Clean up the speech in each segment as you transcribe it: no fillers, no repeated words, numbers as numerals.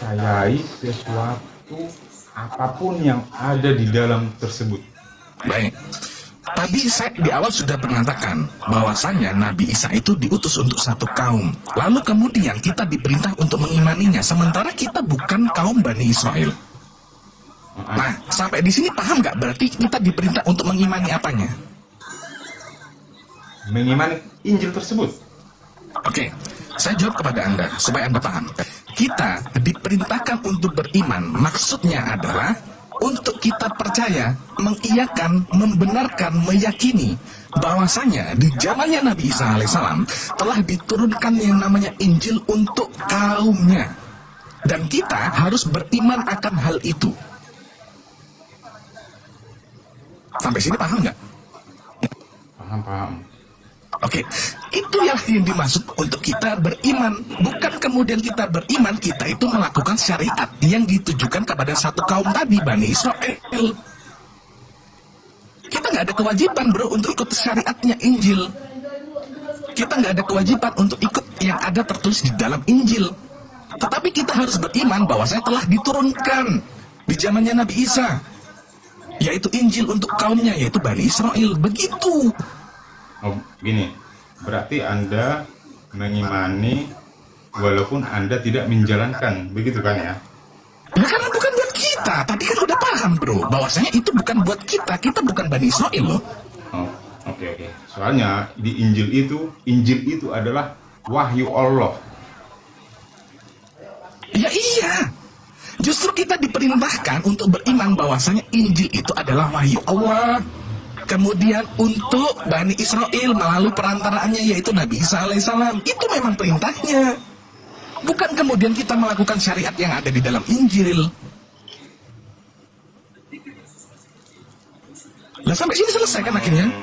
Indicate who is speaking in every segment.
Speaker 1: mempercayai sesuatu apapun yang ada di dalam tersebut.
Speaker 2: Baik. Tadi saya di awal sudah mengatakan bahwasanya Nabi Isa itu diutus untuk satu kaum. Lalu kemudian kita diperintah untuk mengimaninya, sementara kita bukan kaum Bani Israel. Nah, sampai di sini paham nggak? Berarti kita diperintah untuk mengimani apanya?
Speaker 1: Mengimani Injil tersebut.
Speaker 2: Oke, saya jawab kepada Anda supaya Anda paham. Kita diperintahkan untuk beriman, maksudnya adalah untuk kita percaya, mengiyakan, membenarkan, meyakini bahwasanya di zamannya Nabi Isa alaihissalam telah diturunkan yang namanya Injil untuk kaumnya, dan kita harus beriman akan hal itu. Sampai sini paham nggak?
Speaker 1: Paham.
Speaker 2: Oke, itu yang dimaksud untuk kita beriman. Bukan kemudian kita beriman, kita itu melakukan syariat yang ditujukan kepada satu kaum tadi, Bani Israel. Kita nggak ada kewajiban, bro, untuk ikut syariatnya Injil. Kita nggak ada kewajiban untuk ikut yang ada tertulis di dalam Injil. Tetapi kita harus beriman bahwa saya telah diturunkan di zamannya Nabi Isa, yaitu Injil untuk kaumnya, yaitu Bani Israel. Begitu.
Speaker 1: Oh, gini, berarti Anda mengimani walaupun Anda tidak menjalankan, begitu kan ya?
Speaker 2: Ya karena bukan buat kita. Tadi kan udah paham, bro, bahwasanya itu bukan buat kita. Kita bukan Bani Israel loh.
Speaker 1: Oh, oke. Soalnya di Injil itu adalah wahyu Allah.
Speaker 2: Ya iya. Justru kita diperintahkan untuk beriman bahwasanya Injil itu adalah wahyu Allah. Kemudian untuk Bani Israel melalui perantaraannya yaitu Nabi Isa alaihissalam. Itu memang perintahnya. Bukan kemudian kita melakukan syariat yang ada di dalam Injil. Lah sampai sini selesai kan akhirnya?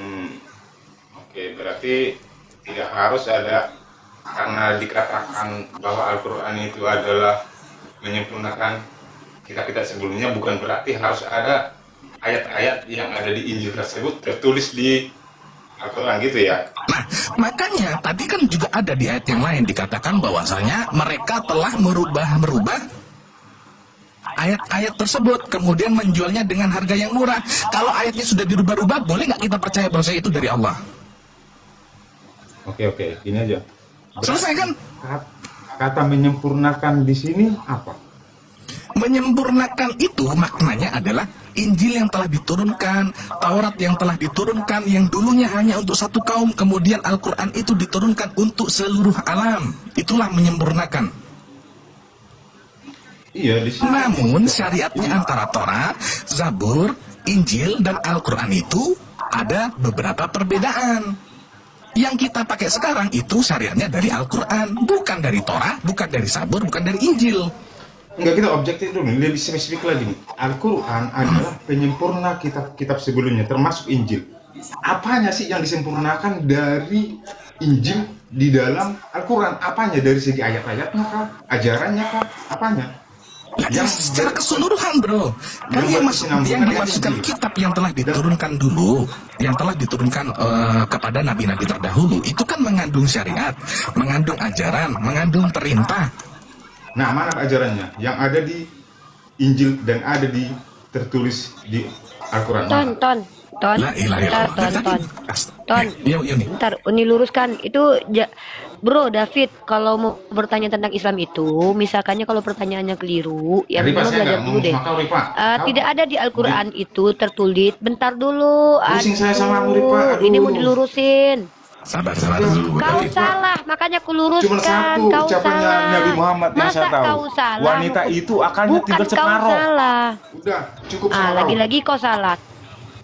Speaker 1: Oke, berarti tidak harus ada, karena dikatakan bahwa Al-Quran itu adalah menyempurnakan kitab-kitab sebelumnya, bukan berarti harus ada ayat-ayat yang ada di Injil tersebut tertulis di Al-Quran gitu ya.
Speaker 2: Nah, makanya tadi kan juga ada di ayat yang lain dikatakan bahwasanya mereka telah merubah ayat-ayat tersebut, kemudian menjualnya dengan harga yang murah. Kalau ayatnya sudah dirubah-rubah, boleh nggak kita percaya bahwa itu dari Allah?
Speaker 1: Oke, ini aja.
Speaker 2: Selesai kan?
Speaker 1: Kata menyempurnakan di sini apa?
Speaker 2: Menyempurnakan itu maknanya adalah Injil yang telah diturunkan, Taurat yang telah diturunkan, yang dulunya hanya untuk satu kaum, kemudian Al-Quran itu diturunkan untuk seluruh alam. Itulah menyempurnakan.
Speaker 1: Iya, di sini.
Speaker 2: Namun syariatnya antara Taurat, Zabur, Injil, dan Al-Quran itu ada beberapa perbedaan. Yang kita pakai sekarang itu syariatnya dari Al-Quran, bukan dari Taurat, bukan dari Zabur, bukan dari Injil.
Speaker 1: Enggak, kita objektif dulu, lebih spesifik lagi nih. Al-Quran adalah penyempurna kitab-kitab sebelumnya, termasuk Injil. Apanya sih yang disempurnakan dari Injil di dalam Al-Quran? Apanya? Dari segi ayat-ayatnya kah? Ajarannya kah? Apanya?
Speaker 2: Yang secara keseluruhan, bro. Kan yang dimaksudkan kitab yang telah diturunkan dulu, yang telah diturunkan kepada nabi-nabi terdahulu, itu kan mengandung syariat, mengandung ajaran, mengandung perintah.
Speaker 1: Nah, mana ajarannya? Yang ada di Injil dan ada di tertulis di Al-Quran.
Speaker 3: Ton. Bentar, Uni luruskan itu Bro David, kalau mau bertanya tentang Islam itu, misalkannya kalau pertanyaannya keliru, ya memang belajar dulu deh. Tidak ada di Al-Quran itu tertulis. Bentar dulu.
Speaker 1: Pusing saya sama Ripa.
Speaker 3: Ini mau dilurusin.
Speaker 2: Sabar dulu.
Speaker 3: Kau salah, makanya aku luruskan.
Speaker 1: Cuma satu
Speaker 3: kau
Speaker 1: ucapannya
Speaker 3: salah.
Speaker 1: Nabi Muhammad yang
Speaker 3: Masa
Speaker 1: saya tahu.
Speaker 3: Kau salah?
Speaker 1: Wanita itu akalnya
Speaker 3: Bukan
Speaker 1: tinggal
Speaker 3: kau
Speaker 1: separuh.
Speaker 3: salah.
Speaker 1: Udah, cukup separuh.
Speaker 3: Lagi-lagi kau salah.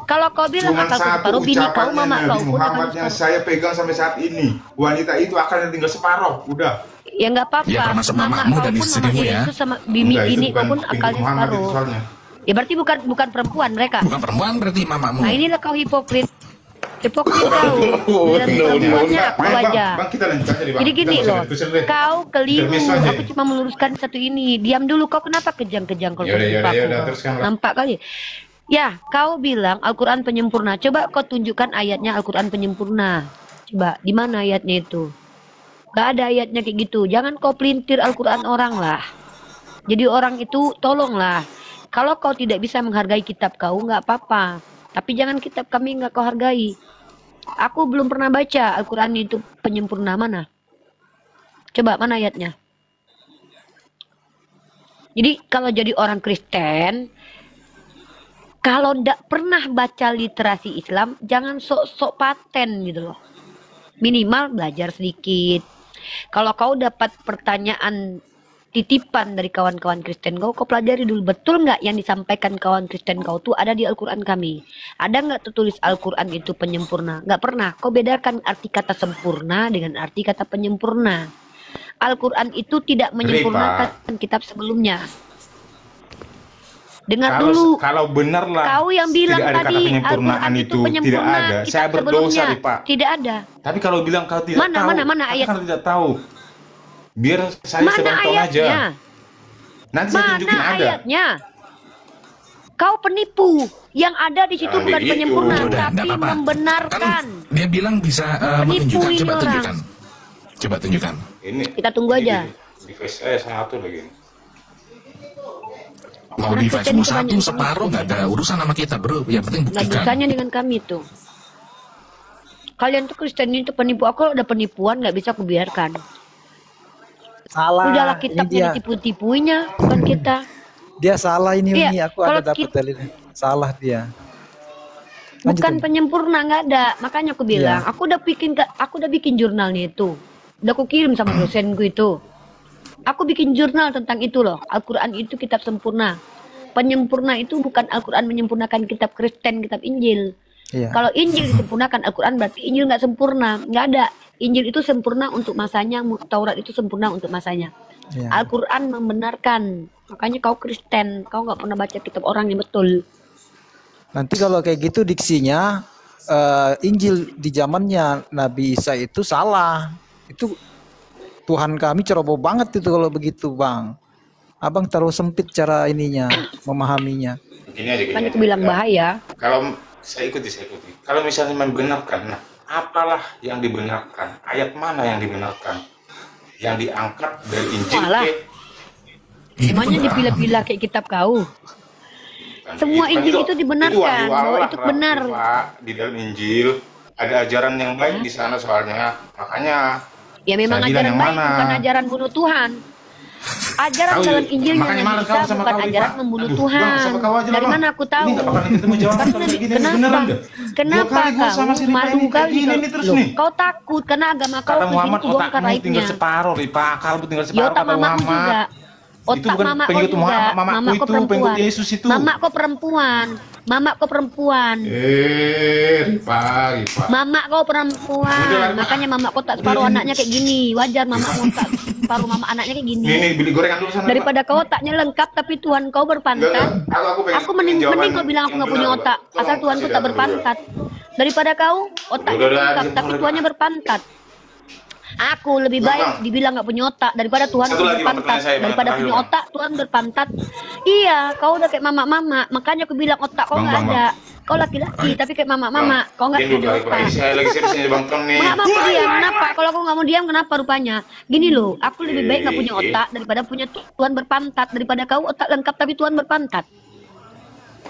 Speaker 3: Kalau kau bilang
Speaker 1: Cuma
Speaker 3: akal
Speaker 1: satu
Speaker 3: separuh, bini kau,
Speaker 1: ucapannya
Speaker 3: mama
Speaker 1: Nabi
Speaker 3: kau pun
Speaker 1: Muhammad
Speaker 3: akan
Speaker 1: yang
Speaker 3: separuh.
Speaker 1: saya pegang sampai saat ini. Wanita itu akalnya tinggal separuh. Udah.
Speaker 3: Ya nggak apa-apa.
Speaker 2: Ya, termasuk mamamu dan istrimu ya.
Speaker 3: Itu sama bini kau pun akalnya
Speaker 1: Muhammad itu
Speaker 3: separuh.
Speaker 1: soalnya.
Speaker 3: Ya berarti bukan perempuan mereka.
Speaker 2: Bukan perempuan berarti mamamu.
Speaker 3: Nah inilah kau hipokrit. Hipokrit kau. Dan perempuannya aku aja.
Speaker 1: Bang, kita lanjut aja deh, Bang.
Speaker 3: Jadi gini
Speaker 1: Kita
Speaker 3: loh,
Speaker 1: usah deh.
Speaker 3: kau keliru.
Speaker 1: Intermezzo aja.
Speaker 3: Aku cuma meluruskan satu ini. Diam dulu, kau kenapa kejang-kejang kalau
Speaker 1: Yaudah, teruskan, Bang.
Speaker 3: nampak kali. Ya, kau bilang Al-Quran penyempurna. Coba kau tunjukkan ayatnya Al-Quran penyempurna. Coba, di mana ayatnya itu? Gak ada ayatnya kayak gitu. Jangan kau pelintir Al-Quran orang lah. Jadi orang itu tolonglah. Kalau kau tidak bisa menghargai kitab kau, nggak apa-apa. Tapi jangan kitab kami nggak kau hargai. Aku belum pernah baca Al-Quran itu penyempurna mana. Coba mana ayatnya? Jadi kalau jadi orang Kristen, kalau ndak pernah baca literasi Islam, jangan sok-sok paten gitu loh. Minimal belajar sedikit. Kalau kau dapat pertanyaan titipan dari kawan-kawan Kristen kau pelajari dulu. Betul nggak yang disampaikan kawan Kristen kau tuh ada di Al-Quran kami? Ada nggak tertulis Al-Quran itu penyempurna? Nggak pernah. Kau bedakan arti kata sempurna dengan arti kata penyempurna. Al-Quran itu tidak menyempurnakan kitab sebelumnya. Dengar dulu.
Speaker 1: Kalau benar lah.
Speaker 3: Kau yang bilang
Speaker 1: tidak ada
Speaker 3: tadi
Speaker 1: kata penyempurnaan
Speaker 3: Al-Quran itu penyempurna.
Speaker 1: Tidak ada. Saya berdosa nih Pak.
Speaker 3: Tidak ada.
Speaker 1: Tapi kalau bilang kau tidak tahu.
Speaker 3: Mana ayat?
Speaker 1: Kalau tidak tahu. Biar saya sebantu aja. Nanti saya tunjukin ada.
Speaker 3: Ayatnya? Kau penipu. Yang ada di situ bukan penyempurna, tapi membenarkan.
Speaker 2: Kan dia bilang bisa menunjukkan. Coba tunjukkan. Coba tunjukkan.
Speaker 1: Ini.
Speaker 3: Kita tunggu aja.
Speaker 1: Di face saya satu lagi.
Speaker 2: Mau device-mu satu, separuh, nggak ada urusan sama kita bro. Yang penting buktikan.
Speaker 3: Nggak usahanya dengan kami tuh. Kalian tuh Kristen itu penipu. Aku ada penipuan nggak bisa aku biarkan.
Speaker 4: Salah.
Speaker 3: Udahlah kitabnya ditipu-tipuinya, bukan kita.
Speaker 4: Dia salah ini
Speaker 3: Iya,
Speaker 4: Uni. Aku ada dapat dalilnya. Salah dia.
Speaker 3: Bukan penyempurna, nggak ada. Makanya aku bilang,
Speaker 4: Iya.
Speaker 3: aku udah bikin jurnalnya itu. Udah aku kirim sama dosenku itu. Aku bikin jurnal tentang itu loh. Al-Quran itu kitab sempurna. Penyempurna itu bukan Al-Quran menyempurnakan kitab Kristen, kitab Injil.
Speaker 4: Iya.
Speaker 3: Kalau Injil disempurnakan, Al-Quran berarti Injil nggak sempurna. Nggak ada. Injil itu sempurna untuk masanya, Taurat itu sempurna untuk masanya.
Speaker 4: Iya.
Speaker 3: Al-Quran membenarkan. Makanya kau Kristen, kau nggak pernah baca kitab orang yang betul.
Speaker 4: Nanti kalau kayak gitu diksinya Injil di zamannya Nabi Isa itu salah. Itu Tuhan kami ceroboh banget itu kalau begitu Bang. Abang terlalu sempit cara ininya memahaminya.
Speaker 1: Gini aja.
Speaker 3: Kan aku bilang bahaya.
Speaker 1: Kalau saya ikuti. Kalau misalnya membenarkan, nah apalah yang dibenarkan? Ayat mana yang dibenarkan? Yang diangkat dari Injil ke?
Speaker 3: Semuanya dipilah-pilah kayak kitab kau. Semua Injil itu dibenarkan, bahwa itu benar.
Speaker 1: Di dalam Injil ada ajaran yang baik di sana soalnya. Makanya
Speaker 3: ya memang ajaran baik, bukan ajaran bunuh Tuhan. Ajaran dalam Injil yang bisa bukan ajaran membunuh Tuhan. Dari mana aku tahu? Kenapa kau malu kali? Kau takut karena agama kau begini bongkar aibnya. Ya otak mamaku juga. Otak mamaku juga. Mamaku perempuan. Mamaku perempuan. Mama kau perempuan. Mama kau perempuan. Makanya mama kau tak separuh anaknya kayak gini. Wajar mama kau tak separuh mama anaknya kayak gini.
Speaker 1: Beli gorengan dulu sana.
Speaker 3: Daripada kau otaknya lengkap tapi Tuhan kau berpantat. Aku mending kau bilang aku nggak punya otak. Asal Tuhanku tak berpantat. Daripada kau otaknya lengkap tapi Tuhannya berpantat. Aku lebih baik dibilang nggak punya otak daripada Tuhan berpantat. Daripada punya otak Tuhan berpantat. Iya, kau udah kayak mama-mama. Makanya aku bilang otak kau nggak ada. Kau laki-laki tapi kayak mama-mama. Kau nggak ada otak.
Speaker 1: Saya lagi serius Bang Tom nih.
Speaker 3: Kenapa aku diam? Kenapa? Kalau aku nggak mau diam, kenapa rupanya? Gini loh, aku lebih baik nggak punya otak daripada punya Tuhan berpantat. Daripada kau otak lengkap tapi Tuhan berpantat.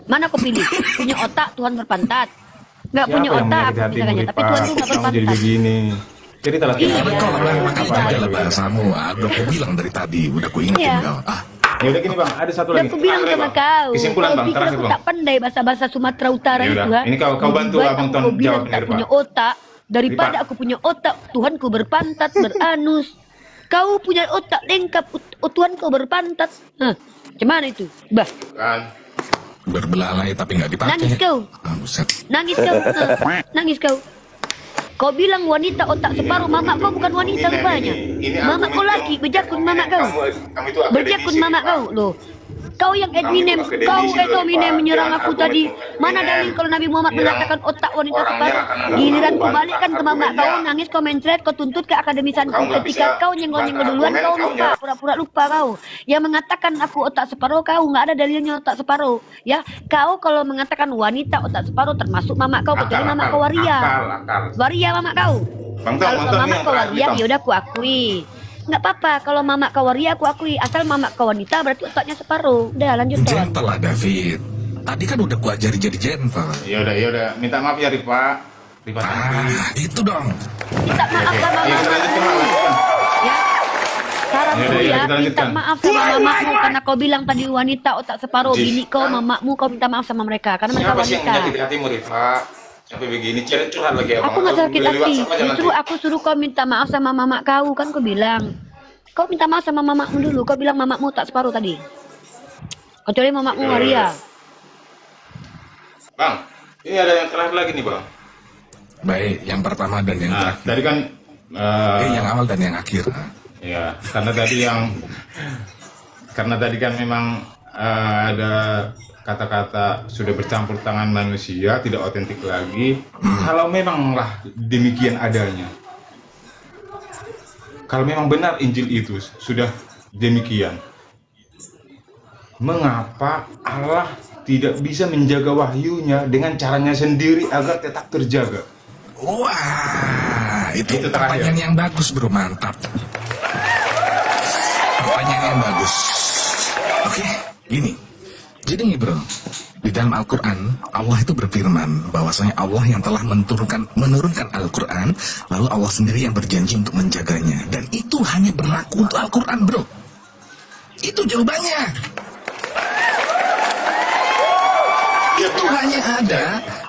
Speaker 3: Mana kau pilih? Punya otak Tuhan berpantat. Nggak punya otak aku misalnya, tapi Tuhan tuh nggak berpantat.
Speaker 1: Jadi begini. Cerita lagi.
Speaker 2: Kau pakai aja lah bahasamu. Udah aku bilang dari tadi, udah aku ingetin kau.
Speaker 1: Ya udah gini Bang, ada satu lagi.
Speaker 3: Udah aku bilang sama kau.
Speaker 1: Kesimpulan Bang, terakhir
Speaker 3: Aku
Speaker 1: Bang.
Speaker 3: tak pandai bahasa-bahasa Sumatera Utara
Speaker 1: Ya
Speaker 3: itu.
Speaker 1: udah, ini kau bantu Abang Ton jawab
Speaker 3: tak
Speaker 1: nih,
Speaker 3: punya
Speaker 1: Pak.
Speaker 3: otak daripada aku punya otak. Tuhanku berpantat, beranus. Kau punya otak lengkap, Tuhanku berpantat. Hah, gimana itu? Bah.
Speaker 1: Kan.
Speaker 2: Berbelalai tapi nggak dipakai.
Speaker 3: Nangis kau. Nangis kau. Nangis kau. Kau bilang wanita otak separuh, mama kau bukan wanita rupanya. Mama kau laki, bejakun mama kau. Bejakun mama kau, loh. Kau yang adminem, kau Minem menyerang aku tadi. Mana dalil kalau Nabi Muhammad mengatakan otak wanita separuh? Giliran ku balikkan ke mama kau, nangis, kau mencret, kau tuntut ke akademisanku. Ketika kau nyenggol-nyenggol duluan, kau lupa, pura-pura lupa kau. Yang mengatakan aku otak separuh, kau nggak ada dalilnya otak separuh. Ya, kau kalau mengatakan wanita otak separuh termasuk mama kau, kecuali mama kau waria. Waria mama kau. Kalau mama kau waria, ya udah aku akui. nggak apa-apa kalau mama kau waria aku akui, asal mama kau wanita berarti otaknya separuh. Udah lanjut Ton.
Speaker 2: Gentle lah David. Tadi kan udah gua ajari jadi gentle.
Speaker 1: Ya udah, minta maaf ya Rifa.
Speaker 2: Itu dong.
Speaker 3: Minta maaf sama
Speaker 1: Iya, kita lanjutkan, lanjutkan.
Speaker 3: ya. Saranku
Speaker 1: Yaudah,
Speaker 3: ya,
Speaker 1: kita
Speaker 3: minta
Speaker 1: lanjutkan.
Speaker 3: maaf sama mamamu karena kau bilang tadi wanita otak separuh.
Speaker 1: Jis,
Speaker 3: Bini kau, mamamu kau minta maaf sama mereka karena mereka
Speaker 1: Siapa sih yang
Speaker 3: wanita.
Speaker 1: menyakiti hatimu Rifa? Sampai begini, curhat lagi abang.
Speaker 3: Aku nggak sakit
Speaker 1: Beli
Speaker 3: hati,
Speaker 1: WhatsApp aja
Speaker 3: justru
Speaker 1: nanti.
Speaker 3: aku suruh kau minta maaf sama mama kau kan kau bilang. Kau minta maaf sama mamamu dulu, kau bilang mamamu tak separuh tadi. Kecuali mamamu waria.
Speaker 1: Bang, ini ada yang terakhir lagi nih bang.
Speaker 2: Baik, yang pertama dan yang
Speaker 1: Nah,
Speaker 2: terakhir.
Speaker 1: tadi kan
Speaker 2: Yang awal dan yang akhir.
Speaker 1: ya, karena tadi kan memang ada kata-kata sudah bercampur tangan manusia, tidak otentik lagi. Kalau memanglah demikian adanya, kalau memang benar Injil itu sudah demikian, mengapa Allah tidak bisa menjaga wahyunya dengan caranya sendiri agar tetap terjaga?
Speaker 2: Wah, itu
Speaker 1: Itu
Speaker 2: pertanyaan
Speaker 1: terakhir.
Speaker 2: yang bagus bro, mantap. Pertanyaan yang bagus. Oke, gini. Jadi nih bro, di dalam Al-Quran, Allah itu berfirman bahwasanya Allah yang telah menurunkan Al-Quran, lalu Allah sendiri yang berjanji untuk menjaganya. Dan itu hanya berlaku untuk Al-Quran bro. Itu jawabannya. Itu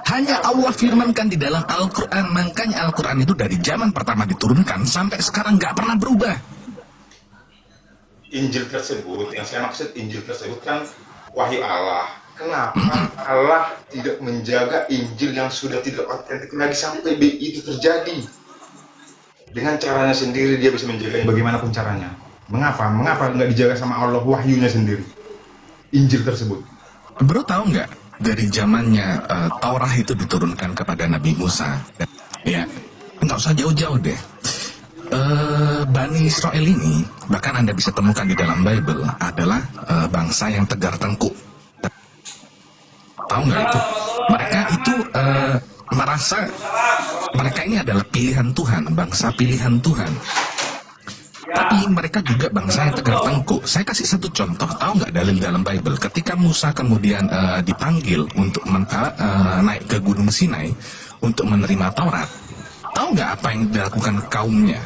Speaker 2: hanya Allah firmankan di dalam Al-Quran. Makanya Al-Quran itu dari zaman pertama diturunkan sampai sekarang nggak pernah berubah.
Speaker 1: Injil tersebut, yang saya maksud Injil tersebut kan wahyu Allah. Kenapa Allah tidak menjaga Injil yang sudah tidak otentik lagi sampai itu terjadi? Dengan caranya sendiri dia bisa menjaganya. Bagaimanapun caranya. Mengapa nggak dijaga sama Allah wahyunya sendiri? Injil tersebut.
Speaker 2: Bro tahu nggak? Dari zamannya Taurat itu diturunkan kepada Nabi Musa. Ya, nggak usah jauh-jauh deh. Bani Israel ini, bahkan Anda bisa temukan di dalam Bible, adalah bangsa yang tegar tengkuk. Tahu nggak itu? Mereka itu merasa mereka ini adalah pilihan Tuhan, bangsa pilihan Tuhan. Tapi mereka juga bangsa yang tegar tengkuk. Saya kasih satu contoh, tahu nggak dalam Bible? Ketika Musa kemudian dipanggil untuk naik ke Gunung Sinai untuk menerima Taurat, tahu nggak apa yang dilakukan kaumnya?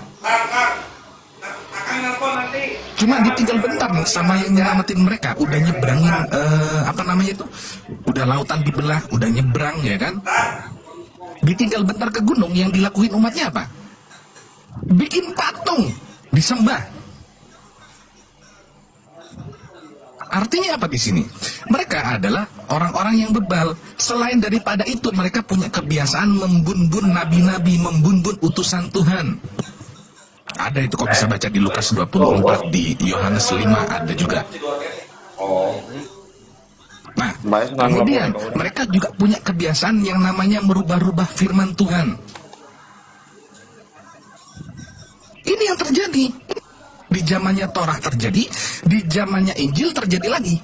Speaker 2: Cuma ditinggal bentar nih sama yang nyelamatin mereka, udah nyebrangin udah lautan dibelah, udah nyebrang ya kan? Ditinggal bentar ke gunung, yang dilakuin umatnya apa? Bikin patung, disembah. Artinya apa di sini? Mereka adalah orang-orang yang bebal. Selain daripada itu, mereka punya kebiasaan membun-bun nabi-nabi, membun-bun utusan Tuhan. Ada itu kok bisa baca di Lukas 24, di Yohanes 5 ada juga. Nah, kemudian mereka juga punya kebiasaan yang namanya merubah-rubah firman Tuhan. Ini yang terjadi. Di zamannya Torah terjadi, di zamannya Injil terjadi lagi.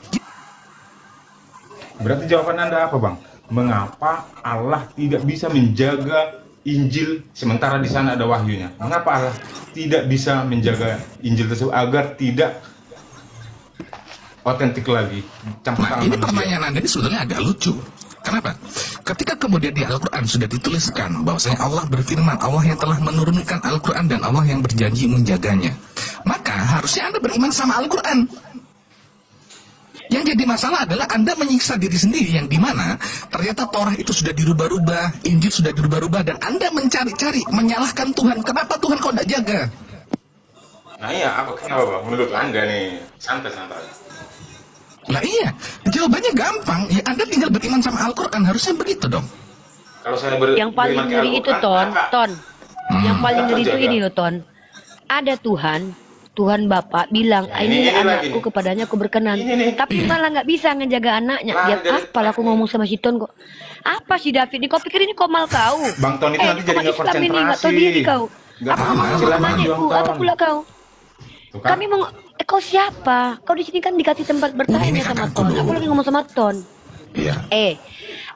Speaker 1: Berarti jawaban Anda apa bang? Mengapa Allah tidak bisa menjaga Injil sementara di sana ada wahyunya? Mengapa Allah tidak bisa menjaga Injil tersebut agar tidak otentik lagi?
Speaker 2: Nah, ini pertanyaan Anda ini sebenarnya agak lucu. Kenapa? Ketika kemudian di Al-Quran sudah dituliskan bahwasanya Allah berfirman, Allah yang telah menurunkan Al-Quran dan Allah yang berjanji menjaganya, maka harusnya Anda beriman sama Al-Quran. Yang jadi masalah adalah Anda menyiksa diri sendiri, yang dimana ternyata Torah itu sudah dirubah-rubah, Injil sudah dirubah-rubah, dan Anda mencari-cari, menyalahkan Tuhan. Kenapa Tuhan kok tidak jaga?
Speaker 1: Nah iya, kenapa bang? Menurut Anda nih, santai-santai.
Speaker 2: Nah iya, jawabannya gampang. Ya Anda tinggal beriman sama Al-Quran, harusnya begitu dong.
Speaker 1: Kalau saya
Speaker 3: yang paling
Speaker 1: beriman ke
Speaker 3: ngeri itu
Speaker 1: Al-Quran,
Speaker 3: Ton. Yang paling ngeri itu
Speaker 1: Jaga.
Speaker 3: ini loh Ton. Ada Tuhan Bapak bilang,
Speaker 1: Ya,
Speaker 3: ini
Speaker 1: ini
Speaker 3: anakku
Speaker 1: lagi.
Speaker 3: kepadanya aku berkenan.
Speaker 1: Ini.
Speaker 3: Tapi malah nggak bisa ngejaga anaknya.
Speaker 1: Nah,
Speaker 3: Ya
Speaker 1: dari-
Speaker 3: apa lah aku ngomong sama si Ton kok. Apa sih David? Kau pikir ini komal kau?
Speaker 1: Bang Ton itu nanti jadi nggak
Speaker 3: Islam ini nggak tahu
Speaker 1: konsentrasi.
Speaker 3: diri kau.
Speaker 1: Nggak
Speaker 3: Apa
Speaker 1: paham,
Speaker 3: mau
Speaker 1: silakan
Speaker 3: nanya
Speaker 1: Bang
Speaker 3: apa
Speaker 1: Ton.
Speaker 3: pula kau?
Speaker 1: Tuh kan?
Speaker 3: Kami mau kau siapa? Kau di sini kan dikasih tempat bertanya
Speaker 2: Ini
Speaker 3: sama
Speaker 2: kakakku
Speaker 3: Ton.
Speaker 2: loh.
Speaker 3: Aku lagi ngomong sama Ton.
Speaker 2: Iya.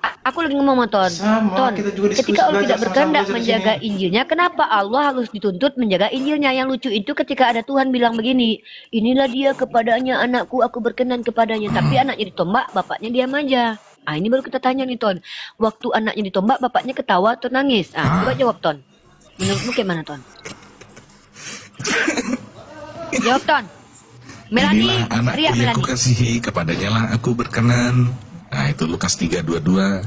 Speaker 3: Aku lagi ngomong Ton.
Speaker 1: Sama, kita juga diskusi
Speaker 3: Ketika Allah
Speaker 1: belajar
Speaker 3: tidak berkehendak
Speaker 1: sama-sama
Speaker 3: menjaga
Speaker 1: di sini.
Speaker 3: Injilnya, kenapa Allah harus dituntut menjaga Injilnya? Yang lucu itu ketika ada Tuhan bilang begini, inilah dia kepadanya anakku, aku berkenan kepadanya. Tapi anaknya ditombak, bapaknya diam aja. Ah, ini baru kita tanya nih Ton. Waktu anaknya ditombak, bapaknya ketawa atau nangis? Ah, coba jawab Ton. Menurutmu gimana Ton? Jawab Ton. Melani,
Speaker 2: Inilah anakku
Speaker 3: teriak
Speaker 2: yang
Speaker 3: Melani.
Speaker 2: kukasihi, kepadanya lah aku berkenan. Nah itu Lukas 3:22.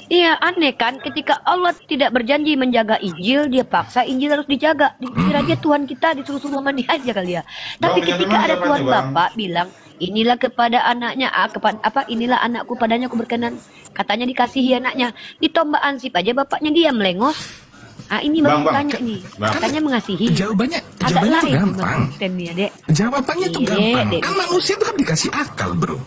Speaker 3: Iya, aneh kan? Ketika Allah tidak berjanji menjaga Injil, dia paksa Injil harus dijaga. Dikira aja Tuhan kita disuruh-suruh mandi aja kali ya. Tapi
Speaker 1: Bang,
Speaker 3: ketika ada
Speaker 1: jangan
Speaker 3: Tuhan
Speaker 1: jawabannya, Bang.
Speaker 3: Bapak bilang, inilah kepada anaknya, inilah anakku padanya aku berkenan. Katanya dikasihi anaknya. Ditombak ansip aja bapaknya dia melengos. Ah, ini baru
Speaker 1: Bang,
Speaker 3: tanya nih.
Speaker 2: Bang.
Speaker 3: Katanya mengasihi.
Speaker 2: Jawabannya
Speaker 3: Agak
Speaker 2: tuh
Speaker 3: lain
Speaker 2: gampang.
Speaker 3: kontennya, Dek.
Speaker 2: Jawabannya tuh
Speaker 3: Iya,
Speaker 2: gampang.
Speaker 3: Dek.
Speaker 2: Kan manusia tuh kan dikasih akal, bro.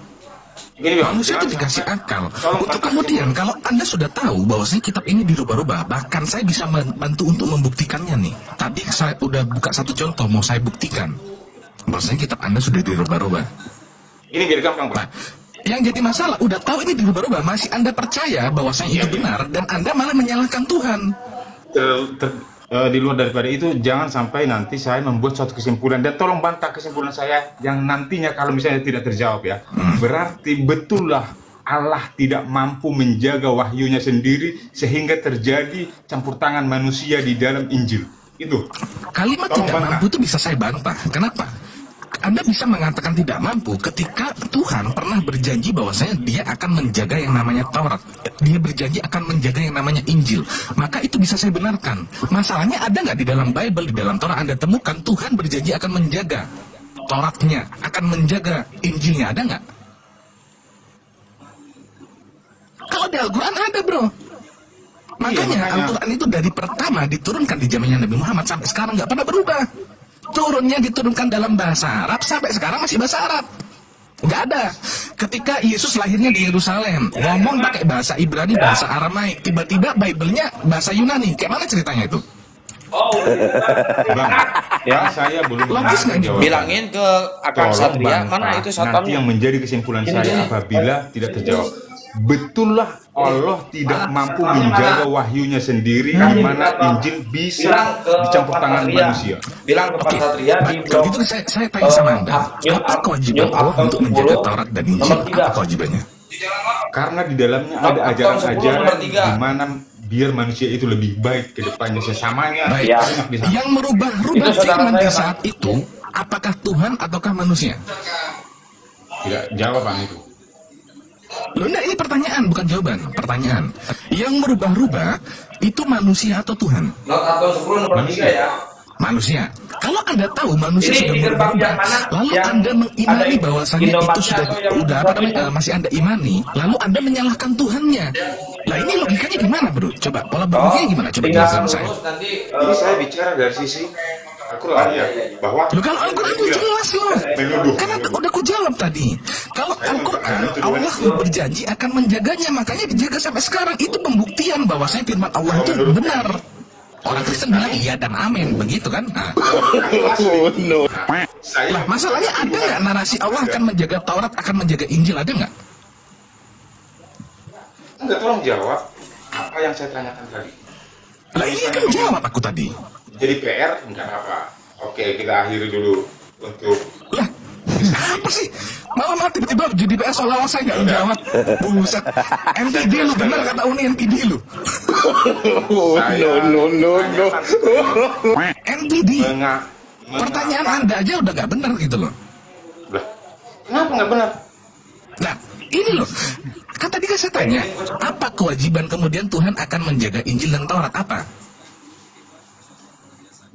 Speaker 1: Gini, Bang,
Speaker 2: Manusia
Speaker 1: jangan
Speaker 2: itu dikasih
Speaker 1: sampai-
Speaker 2: akal.
Speaker 1: tolong
Speaker 2: Untuk
Speaker 1: Bang,
Speaker 2: kemudian kalau Anda sudah tahu bahwasanya kitab ini dirubah-rubah, bahkan saya bisa membantu untuk membuktikannya nih. Tadi saya udah buka satu contoh mau saya buktikan. Bahwasanya kitab Anda sudah dirubah-rubah.
Speaker 1: Ini biar gampang, Bang.
Speaker 2: Nah, yang jadi masalah udah tahu ini dirubah-rubah, masih Anda percaya bahwasanya itu benar dan Anda malah menyalahkan Tuhan.
Speaker 1: Di luar daripada itu, jangan sampai nanti saya membuat suatu kesimpulan, dan tolong bantah kesimpulan saya yang nantinya kalau misalnya tidak terjawab ya. Berarti betullah Allah tidak mampu menjaga wahyunya sendiri sehingga terjadi campur tangan manusia di dalam Injil. Itu
Speaker 2: Kalimat
Speaker 1: Tolong
Speaker 2: tidak
Speaker 1: bantah.
Speaker 2: mampu itu bisa saya bantah. Kenapa? Anda bisa mengatakan tidak mampu ketika Tuhan pernah berjanji bahwasanya dia akan menjaga yang namanya Taurat. Dia berjanji akan menjaga yang namanya Injil. Maka itu bisa saya benarkan. Masalahnya ada nggak di dalam Bible, di dalam Taurat Anda temukan Tuhan berjanji akan menjaga Tauratnya, akan menjaga Injilnya, ada nggak? Kalau di Al-Quran ada, bro. Makanya Al-Quran itu dari pertama diturunkan di zamannya Nabi Muhammad sampai sekarang nggak pernah berubah. Turunnya diturunkan dalam bahasa Arab, sampai sekarang masih bahasa Arab. Nggak ada. Ketika Yesus lahirnya di Yerusalem, ngomong pakai bahasa Ibrani, bahasa Aramaik, tiba-tiba Bible-nya bahasa Yunani. Kayak mana ceritanya itu?
Speaker 1: Bang, ya saya belum
Speaker 2: Logis nggak ini?
Speaker 1: menjawab.
Speaker 5: Bilangin ke Akang
Speaker 1: Tolong
Speaker 5: Satria,
Speaker 1: bantah.
Speaker 5: mana itu
Speaker 1: Nanti
Speaker 5: satpamnya?
Speaker 1: yang menjadi kesimpulan saya apabila tidak terjawab. Betullah Allah tidak mampu menjaga wahyunya sendiri, di mana Injil bisa dicampur tangan manusia.
Speaker 5: Bilang ke Pak
Speaker 2: Oke,
Speaker 5: Satria di
Speaker 2: baik. Kalau gitu saya tanya sama Anda, apa kewajiban Allah untuk menjaga Taurat dan Injil? Apa kewajibannya?
Speaker 1: Karena di dalamnya ada
Speaker 5: Nomor
Speaker 1: ajaran-ajaran
Speaker 5: 3.
Speaker 1: di mana biar manusia itu lebih baik ke depannya, sesamanya
Speaker 2: Baik.
Speaker 1: banyak di sana.
Speaker 2: Yang merubah-rubah
Speaker 5: Itu saudara
Speaker 2: firman di
Speaker 5: saya,
Speaker 2: saat itu, apakah Tuhan ataukah manusia?
Speaker 1: Tidak jawaban itu.
Speaker 2: Loh, enggak, ini pertanyaan, bukan jawaban. Pertanyaan. Yang merubah-rubah itu manusia atau Tuhan?
Speaker 5: Not atau 10 nomor 3 ya.
Speaker 2: Manusia. Kalau Anda tahu manusia
Speaker 5: Ini
Speaker 2: sudah
Speaker 5: di gerbang
Speaker 2: merubah-rubah,
Speaker 5: yang mana?
Speaker 2: lalu
Speaker 5: Yang
Speaker 2: Anda mengimani
Speaker 5: ada
Speaker 2: bahwasannya
Speaker 5: Indomaret
Speaker 2: itu sudah
Speaker 5: atau yang
Speaker 2: udah apa namanya, masih Anda imani, lalu Anda menyalahkan Tuhannya. Lah ini logikanya gimana, bro? Coba pola berpikirnya gimana? Coba
Speaker 5: Tinggal
Speaker 2: jelaskan saya.
Speaker 5: lurus nanti
Speaker 1: Ini saya bicara dari sisi Al-Quran ya, bahwa
Speaker 2: Loh, kalau Al-Quran itu jelas loh.
Speaker 1: menuduh.
Speaker 2: Kan udah ku jawab tadi. Kalau Al-Quran, Allah berjanji akan menjaganya, makanya dijaga sampai sekarang. Itu pembuktian bahwasanya firman Allah itu benar. Orang Kristen bilang iya dan amin, begitu kan? Nah,
Speaker 1: Saya
Speaker 2: lah, masalahnya ada nggak narasi Allah akan menjaga Taurat, akan menjaga Injil, ada nggak?
Speaker 1: enggak, tolong jawab apa yang saya tanyakan tadi.
Speaker 2: Lah ini kan jawab aku tadi.
Speaker 1: Jadi PR enggak apa. Oke, kita akhiri dulu untuk
Speaker 2: Lah, apa sih? Malah tiba-tiba jadi PS seolah-olah saya nggak menjawab. Buset. NPD lu, benar kata Uni, NPD lu. NPD. Pertanyaan Anda aja udah nggak benar gitu loh.
Speaker 1: Lah, kenapa nggak benar?
Speaker 2: Nah, ini loh. Kan tadi kan saya tanya, apa kewajiban kemudian Tuhan akan menjaga Injil dan Taurat? Apa?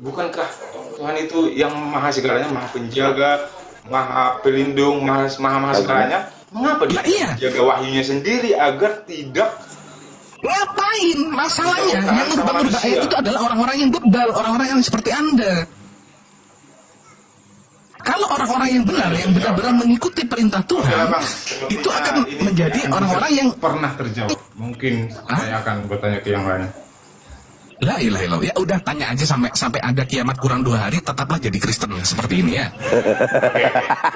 Speaker 1: Bukankah Tuhan itu yang maha segalanya, maha penjaga, maha pelindung, maha segalanya? Mengapa
Speaker 2: Lah,
Speaker 1: dia
Speaker 2: iya.
Speaker 1: menjaga wahyunya sendiri agar tidak
Speaker 2: Ngapain? Masalahnya yang merubah-rubah ayat itu adalah orang-orang yang bebal, orang-orang yang seperti Anda. Kalau orang-orang yang benar, yang benar-benar mengikuti perintah Tuhan, itu akan menjadi orang-orang yang
Speaker 1: pernah terjawab. Mungkin saya akan bertanya ke yang lain.
Speaker 2: la ilaha illallah. Ya udah, tanya aja sampai ada kiamat kurang 2 hari, tetaplah jadi Kristen seperti ini ya.
Speaker 1: Oke,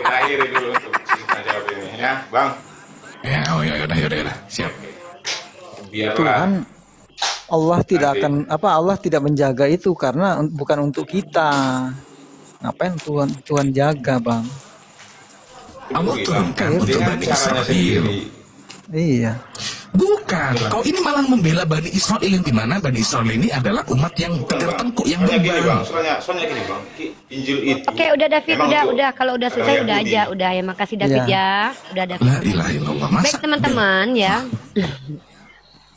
Speaker 1: kita akhiri dulu untuk kita jawab ini ya, Bang.
Speaker 2: Ya, oh ya udah, siap.
Speaker 1: Oke. biarlah
Speaker 4: Tuhan Allah tidak akan Allah tidak menjaga itu karena bukan untuk kita. Ngapain Tuhan jaga, Bang?
Speaker 2: Allah turunkan untuk
Speaker 1: dengan
Speaker 2: Bani
Speaker 1: caranya
Speaker 2: Israel.
Speaker 1: sendiri.
Speaker 4: Iya.
Speaker 2: Bukan, kau ini malah membela Bani Israel yang dimana Bani Israel ini adalah umat yang tegar tengkuk, yang
Speaker 1: Soalnya gini bang,
Speaker 2: beban.
Speaker 1: soalnya gini bang, Injil itu.
Speaker 3: Oke, udah David, udah. Kalau udah selesai udah aja, udah ya. Makasih David ya. Udah David.
Speaker 2: La ilaha illallah. Masa
Speaker 3: Baik teman-teman ya.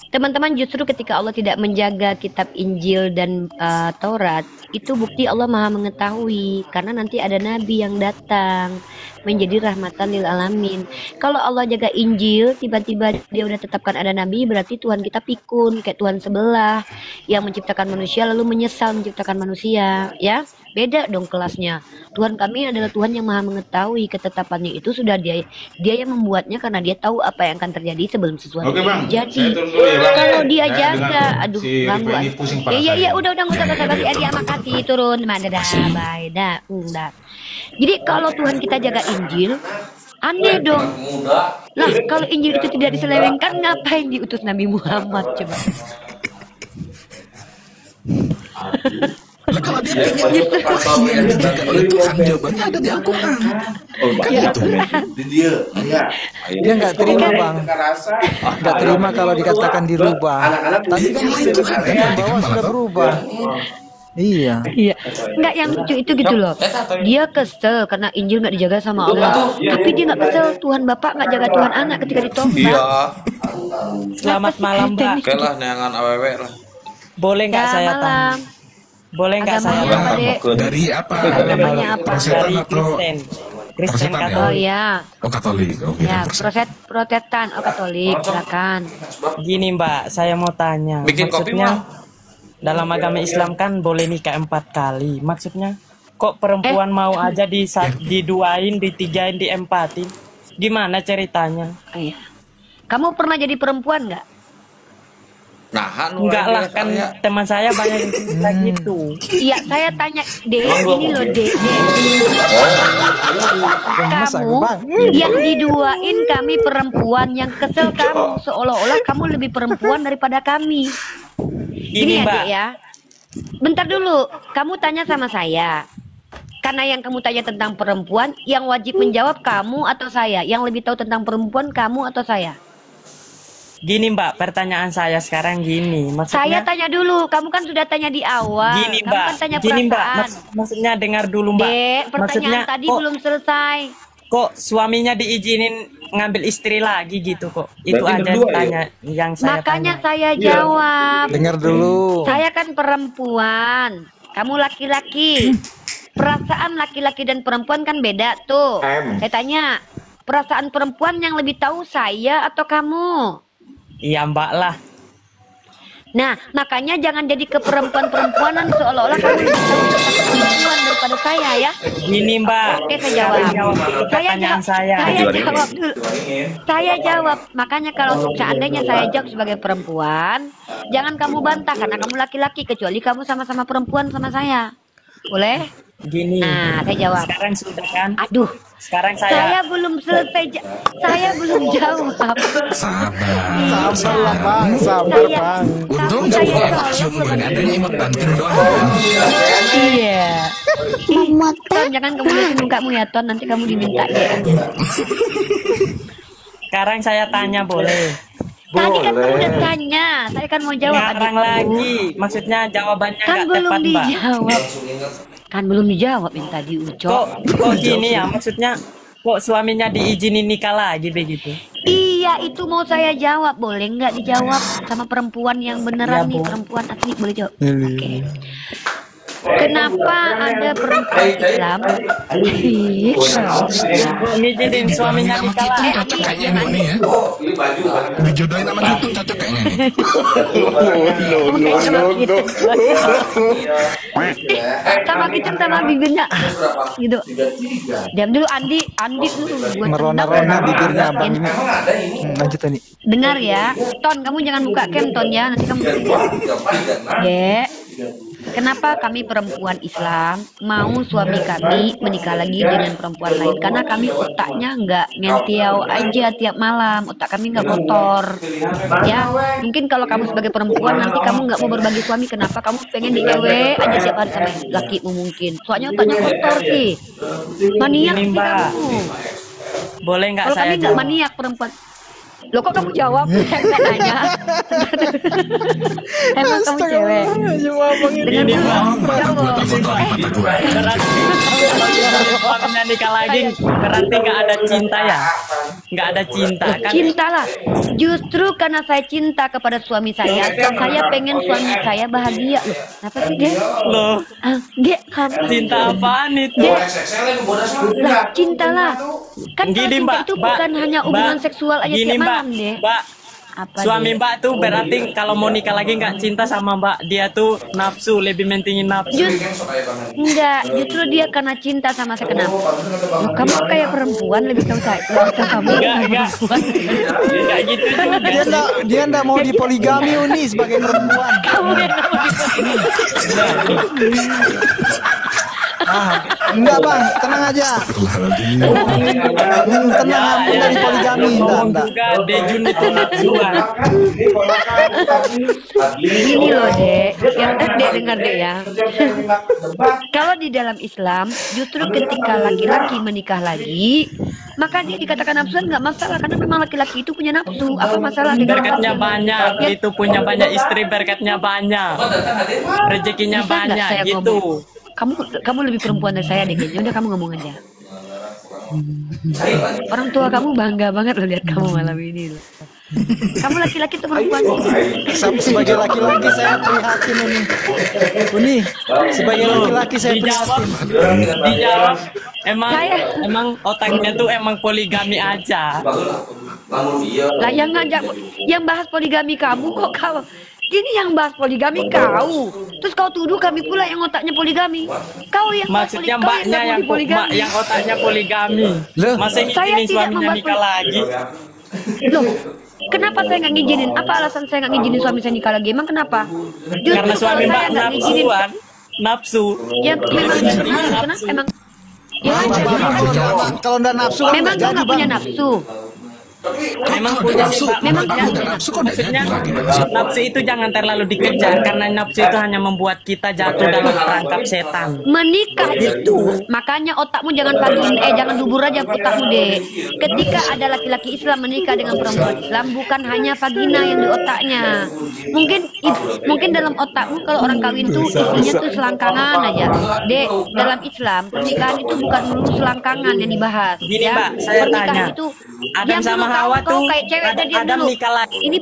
Speaker 3: Teman-teman, justru ketika Allah tidak menjaga kitab Injil dan Taurat, itu bukti Allah Maha mengetahui, karena nanti ada nabi yang datang menjadi rahmatan lil alamin. Kalau Allah jaga Injil, tiba-tiba dia udah tetapkan ada nabi, berarti Tuhan kita pikun kayak Tuhan sebelah yang menciptakan manusia lalu menyesal menciptakan manusia, ya. Beda dong kelasnya. Tuhan kami adalah Tuhan yang Maha mengetahui, ketetapannya itu sudah dia yang membuatnya karena dia tahu apa yang akan terjadi sebelum sesuatu
Speaker 1: Oke, Bang.
Speaker 3: terjadi.
Speaker 1: Saya turun dulu ya, Bang.
Speaker 3: Kalau dia
Speaker 1: Saya
Speaker 3: jaga,
Speaker 1: dengan
Speaker 3: aduh,
Speaker 1: si
Speaker 3: ganggu.
Speaker 1: Rifa ini pusing kepala
Speaker 3: Iya,
Speaker 1: saya.
Speaker 3: udah nggak usah kasih Edia, makasih turun, dadah, bye, dah. Jadi kalau Tuhan kita jaga Injil, aneh dong. Lah kalau Injil itu tidak diselewengkan, ngapain diutus Nabi Muhammad coba?
Speaker 2: Lah kalau dia pengen wahyu yang dijaga oleh Tuhan, jawabannya ada di Al-Quran. Kan gitu.
Speaker 4: Dia nggak terima, Bang. Nggak terima kalau dikatakan dirubah. Tapi kan
Speaker 2: Yang lain Tuhan
Speaker 4: yang
Speaker 2: kan
Speaker 4: bawah
Speaker 2: malah
Speaker 4: sudah
Speaker 2: tahu.
Speaker 4: berubah. Iya.
Speaker 3: Iya, nggak yang lucu itu gitu loh. Dia kesel karena Injil nggak dijaga sama Allah. Tapi dia nggak kesel Tuhan Bapak nggak jaga Tuhan Anak ketika ditolak.
Speaker 5: Iya.
Speaker 6: Selamat malam, Mbak.
Speaker 5: Oke lah, neangan awewe lah.
Speaker 6: Boleh nggak
Speaker 3: Ya,
Speaker 6: saya
Speaker 3: malam.
Speaker 6: tanya? Boleh nggak saya
Speaker 3: Agamanya
Speaker 6: tanya?
Speaker 3: apa, Dek?
Speaker 2: Dari apa?
Speaker 3: Agamanya apa?
Speaker 2: Protestan
Speaker 6: Dari
Speaker 2: atau
Speaker 6: Kristen. Kristen
Speaker 2: Protestan ya?
Speaker 3: Oh
Speaker 6: Katolik.
Speaker 3: ya,
Speaker 2: oh Katolik? Oh,
Speaker 3: ya
Speaker 2: Protestan.
Speaker 3: Protestan, oh Katolik, silakan.
Speaker 6: Gini Mbak, saya mau tanya.
Speaker 5: Bikin kopi,
Speaker 6: Maksudnya
Speaker 5: Mak.
Speaker 6: dalam agama Islam kan boleh nikah 4 kali. Maksudnya kok perempuan mau aja diduain, ditigain, diempatin? Gimana ceritanya?
Speaker 3: Oh, iya. Kamu pernah jadi perempuan nggak?
Speaker 5: Nahan.
Speaker 6: Enggak lah, kan teman saya banyak yang cerita gitu.
Speaker 3: Iya, saya tanya, Dek, ini loh Dek. Kamu yang diduain kami perempuan, yang kesel kamu seolah-olah kamu lebih perempuan daripada kami. Gini ya,
Speaker 6: Mbak.
Speaker 3: Dek ya. Bentar dulu, kamu tanya sama saya. Karena yang kamu tanya tentang perempuan, yang wajib menjawab kamu atau saya? Yang lebih tahu tentang perempuan kamu atau saya?
Speaker 6: Gini Mbak, pertanyaan saya sekarang gini.
Speaker 3: Saya
Speaker 6: Maksudnya
Speaker 3: tanya dulu, kamu kan sudah tanya di awal.
Speaker 6: gini
Speaker 3: Kamu
Speaker 6: Mbak,
Speaker 3: kan tanya
Speaker 6: gini Mbak,
Speaker 3: perasaan.
Speaker 6: maksudnya dengar dulu Mbak.
Speaker 3: Dek, pertanyaan
Speaker 6: Maksudnya
Speaker 3: tadi
Speaker 6: kok,
Speaker 3: belum selesai.
Speaker 6: kok suaminya diizinin ngambil istri lagi gitu kok? Itu aja tanya yang saya
Speaker 3: Makanya
Speaker 6: tanya.
Speaker 3: saya jawab.
Speaker 4: Dengar dulu.
Speaker 3: Saya kan perempuan, kamu laki-laki. Perasaan laki-laki dan perempuan kan beda tuh. Saya tanya, perasaan perempuan yang lebih tahu saya atau kamu?
Speaker 6: Iya Mbak lah.
Speaker 3: Nah, makanya jangan jadi keperempuan-perempuanan seolah-olah kamu lebih tahu tentang perempuan daripada saya ya.
Speaker 6: Gini Mbak.
Speaker 3: Oke, saya jawab.
Speaker 6: Pertanyaan saya.
Speaker 3: Saya jawab dulu. Saya jawab. Makanya kalau seandainya saya jawab sebagai perempuan, jangan kamu bantah karena kamu laki-laki, kecuali kamu sama-sama perempuan sama saya. Boleh?
Speaker 6: Gini.
Speaker 3: Nah, saya jawab.
Speaker 6: Sekarang sudah kan?
Speaker 3: Aduh,
Speaker 6: Sekarang
Speaker 3: saya
Speaker 6: saya
Speaker 3: belum selesai. Saya belum jawab.
Speaker 2: Sabar.
Speaker 4: Sabar lah, Bang. Sabar,
Speaker 3: Saya-
Speaker 4: Bang.
Speaker 2: Untung
Speaker 3: Saya
Speaker 2: nggak buka
Speaker 3: tolong
Speaker 2: cium
Speaker 3: sebagai
Speaker 2: ada yang imut banting doang.
Speaker 3: Iya. Ton, jangan kamu liatin mukamu ya, Ton. Nanti kamu diminta ya.
Speaker 6: sekarang saya tanya boleh?
Speaker 3: Tadi kan kamu udah tanya. Saya kan mau jawab.
Speaker 6: Ngarang
Speaker 3: adikku.
Speaker 6: lagi. Maksudnya jawabannya
Speaker 3: Kan
Speaker 6: nggak
Speaker 3: belum
Speaker 6: tepat Mbak.
Speaker 3: dijawab. Kan belum dijawab yang tadi Uco.
Speaker 6: Kok gini ya? Maksudnya kok suaminya diizinin nikah lagi begitu?
Speaker 3: Iya, itu mau saya jawab. Boleh nggak dijawab sama perempuan yang beneran
Speaker 6: Iya,
Speaker 3: nih,
Speaker 6: Bu.
Speaker 3: perempuan asli, boleh jawab? Oke. Kenapa ada perempuan Islam?
Speaker 6: Kok ngizinin suaminya
Speaker 2: Nama
Speaker 6: nikah
Speaker 2: kita
Speaker 6: lagi?
Speaker 2: cocok kayaknya nih ini ya. Dijodohin sama Gitu cocok kayaknya nih.
Speaker 3: Sama kicem sama bibirnya gitu. Diam dulu Andi lu buat
Speaker 4: Merona-rona bibirnya Bang ini. Lanjut nih.
Speaker 3: dengar ya. Ton, kamu jangan buka cam Ton ya, nanti kamu. Dek. kenapa kami perempuan Islam mau suami kami menikah lagi dengan perempuan lain? Karena kami otaknya nggak ngentiau aja tiap malam, otak kami nggak kotor. Ya, mungkin kalau kamu sebagai perempuan nanti kamu nggak mau berbagi suami, kenapa kamu pengen diewe aja tiap hari sama lakimu mungkin? Soalnya otaknya kotor sih, maniak
Speaker 6: Ini
Speaker 3: sih
Speaker 6: Mbak,
Speaker 3: kamu.
Speaker 6: boleh nggak
Speaker 3: Kalau
Speaker 6: saya
Speaker 3: kami nggak
Speaker 6: jawab?
Speaker 3: maniak perempuan. Loh kok kamu jawab? Saya nggak nanya. Emang kamu cewek? Dengan
Speaker 6: Ini
Speaker 3: dulu.
Speaker 6: Mbak,
Speaker 2: Mata gua telepon lagi, mata gua.
Speaker 6: berarti kalau suaminya nikah lagi berarti nggak ada cinta ya? Nggak ada cinta kan?
Speaker 3: Cintalah. Justru karena saya cinta kepada suami saya pengen suami saya bahagia. Loh, apa sih dia?
Speaker 6: Loh,
Speaker 3: Dia kamu.
Speaker 6: cinta apaan itu?
Speaker 3: Dia lah, cintalah. Kan kalau
Speaker 6: Gini
Speaker 3: cinta
Speaker 6: Mbak,
Speaker 3: itu bukan hanya hubungan seksual aja
Speaker 6: gini
Speaker 3: tiap
Speaker 6: Mbak,
Speaker 3: malam deh.
Speaker 6: Mbak,
Speaker 3: Apa
Speaker 6: suami
Speaker 3: deh?
Speaker 6: Mbak tuh berarti kalau mau nikah lagi nggak cinta sama Mbak, dia tuh nafsu, lebih mentingin nafsu.
Speaker 3: Enggak, justru dia karena cinta sama saya. Kenapa? Loh, kamu kayak perempuan lebih tahu saya, lebih tahu kamu
Speaker 6: Enggak.
Speaker 3: perempuan.
Speaker 6: Nggak gitu juga sih.
Speaker 4: Dia enggak mau dipoligami Uni sebagai perempuan.
Speaker 3: Kamu yang kamu
Speaker 4: Enggak bang, tenang aja.
Speaker 2: Astagfirullahaladzim.
Speaker 4: Tenang, ampun dari poligami.
Speaker 6: Ngomong
Speaker 4: Enggak.
Speaker 6: juga Dejun itu nafsuan.
Speaker 3: Gini loh dek, yang dek dengar dek ya. Kalau di dalam Islam, justru ketika laki-laki menikah lagi, maka dia dikatakan nafsuan nggak masalah karena memang laki-laki itu punya nafsu. Apa masalah dengan
Speaker 6: Berkatnya
Speaker 3: nafsu?
Speaker 6: banyak,
Speaker 3: Ya,
Speaker 6: itu punya banyak istri, berkatnya banyak, rezekinya
Speaker 3: bisa nggak
Speaker 6: banyak
Speaker 3: saya
Speaker 6: gitu.
Speaker 3: ngomong? Kamu lebih perempuan dari saya deh kayaknya. Udah kamu ngomong aja. Orang tua kamu bangga banget loh lihat kamu malam ini loh. Kamu laki-laki atau perempuan sih?
Speaker 4: Sebagai laki-laki saya prihatin Uni. Uni, sebagai laki-laki saya
Speaker 6: Dijawab,
Speaker 4: prihatin.
Speaker 6: dijawab. Emang,
Speaker 3: Saya-
Speaker 6: emang otaknya tuh emang poligami aja.
Speaker 3: Lah yang ngajak, yang bahas poligami kamu kok kau. Ini yang bahas poligami kau. Terus kau tuduh kami pula yang otaknya poligami. Kau yang bahas
Speaker 6: Maksudnya
Speaker 3: kau
Speaker 6: mbaknya
Speaker 3: nggak mau
Speaker 6: yang
Speaker 3: dipoligami.
Speaker 6: yang otaknya poligami.
Speaker 4: Loh,
Speaker 6: Masa
Speaker 3: saya
Speaker 6: ngizinin
Speaker 3: tidak
Speaker 6: suaminya
Speaker 3: membahas
Speaker 6: nikah lagi?
Speaker 3: Loh, kenapa saya nggak ngizinin? Apa alasan saya nggak ngizinin suami saya nikah lagi? Emang kenapa? Justru
Speaker 6: Karena
Speaker 3: kalau
Speaker 6: suami
Speaker 3: saya
Speaker 6: mbak
Speaker 3: nggak ngizinin,
Speaker 6: nafsuan, nafsu.
Speaker 3: ya memang kenapa emang? Ya,
Speaker 4: Kalau enggak nafsu kan
Speaker 3: memang
Speaker 4: enggak
Speaker 3: kau
Speaker 4: jadi
Speaker 3: nggak punya
Speaker 4: bang.
Speaker 3: nafsu.
Speaker 6: Memang
Speaker 2: Kalau
Speaker 6: punya
Speaker 2: nafsu,
Speaker 6: Mbak.
Speaker 3: memang
Speaker 2: menurut aku udah nafsu kok udah jadi
Speaker 6: Maksudnya
Speaker 2: lagi nafsu.
Speaker 6: nafsu itu jangan terlalu dikejar karena nafsu itu hanya membuat kita jatuh dalam perangkap setan.
Speaker 3: Menikah itu makanya otakmu jangan jangan dubur aja otakmu deh. Ketika ada laki-laki Islam menikah dengan perempuan Islam, bukan hanya vagina yang di otaknya. Mungkin dalam otakmu kalau orang kawin tuh isinya tuh selangkangan aja. Dek, dalam Islam pernikahan itu bukan melulu selangkangan yang dibahas.
Speaker 6: Gini,
Speaker 3: ya.
Speaker 6: Mbak, saya
Speaker 3: Pernikahan
Speaker 6: tanya.
Speaker 3: itu
Speaker 6: Adam
Speaker 3: diam
Speaker 6: sama
Speaker 3: dulu,
Speaker 6: Hawa
Speaker 3: kau
Speaker 6: tuh
Speaker 3: kayak cewek dah, diam
Speaker 6: Adam
Speaker 3: dulu.
Speaker 6: nikah lagi.
Speaker 3: Ini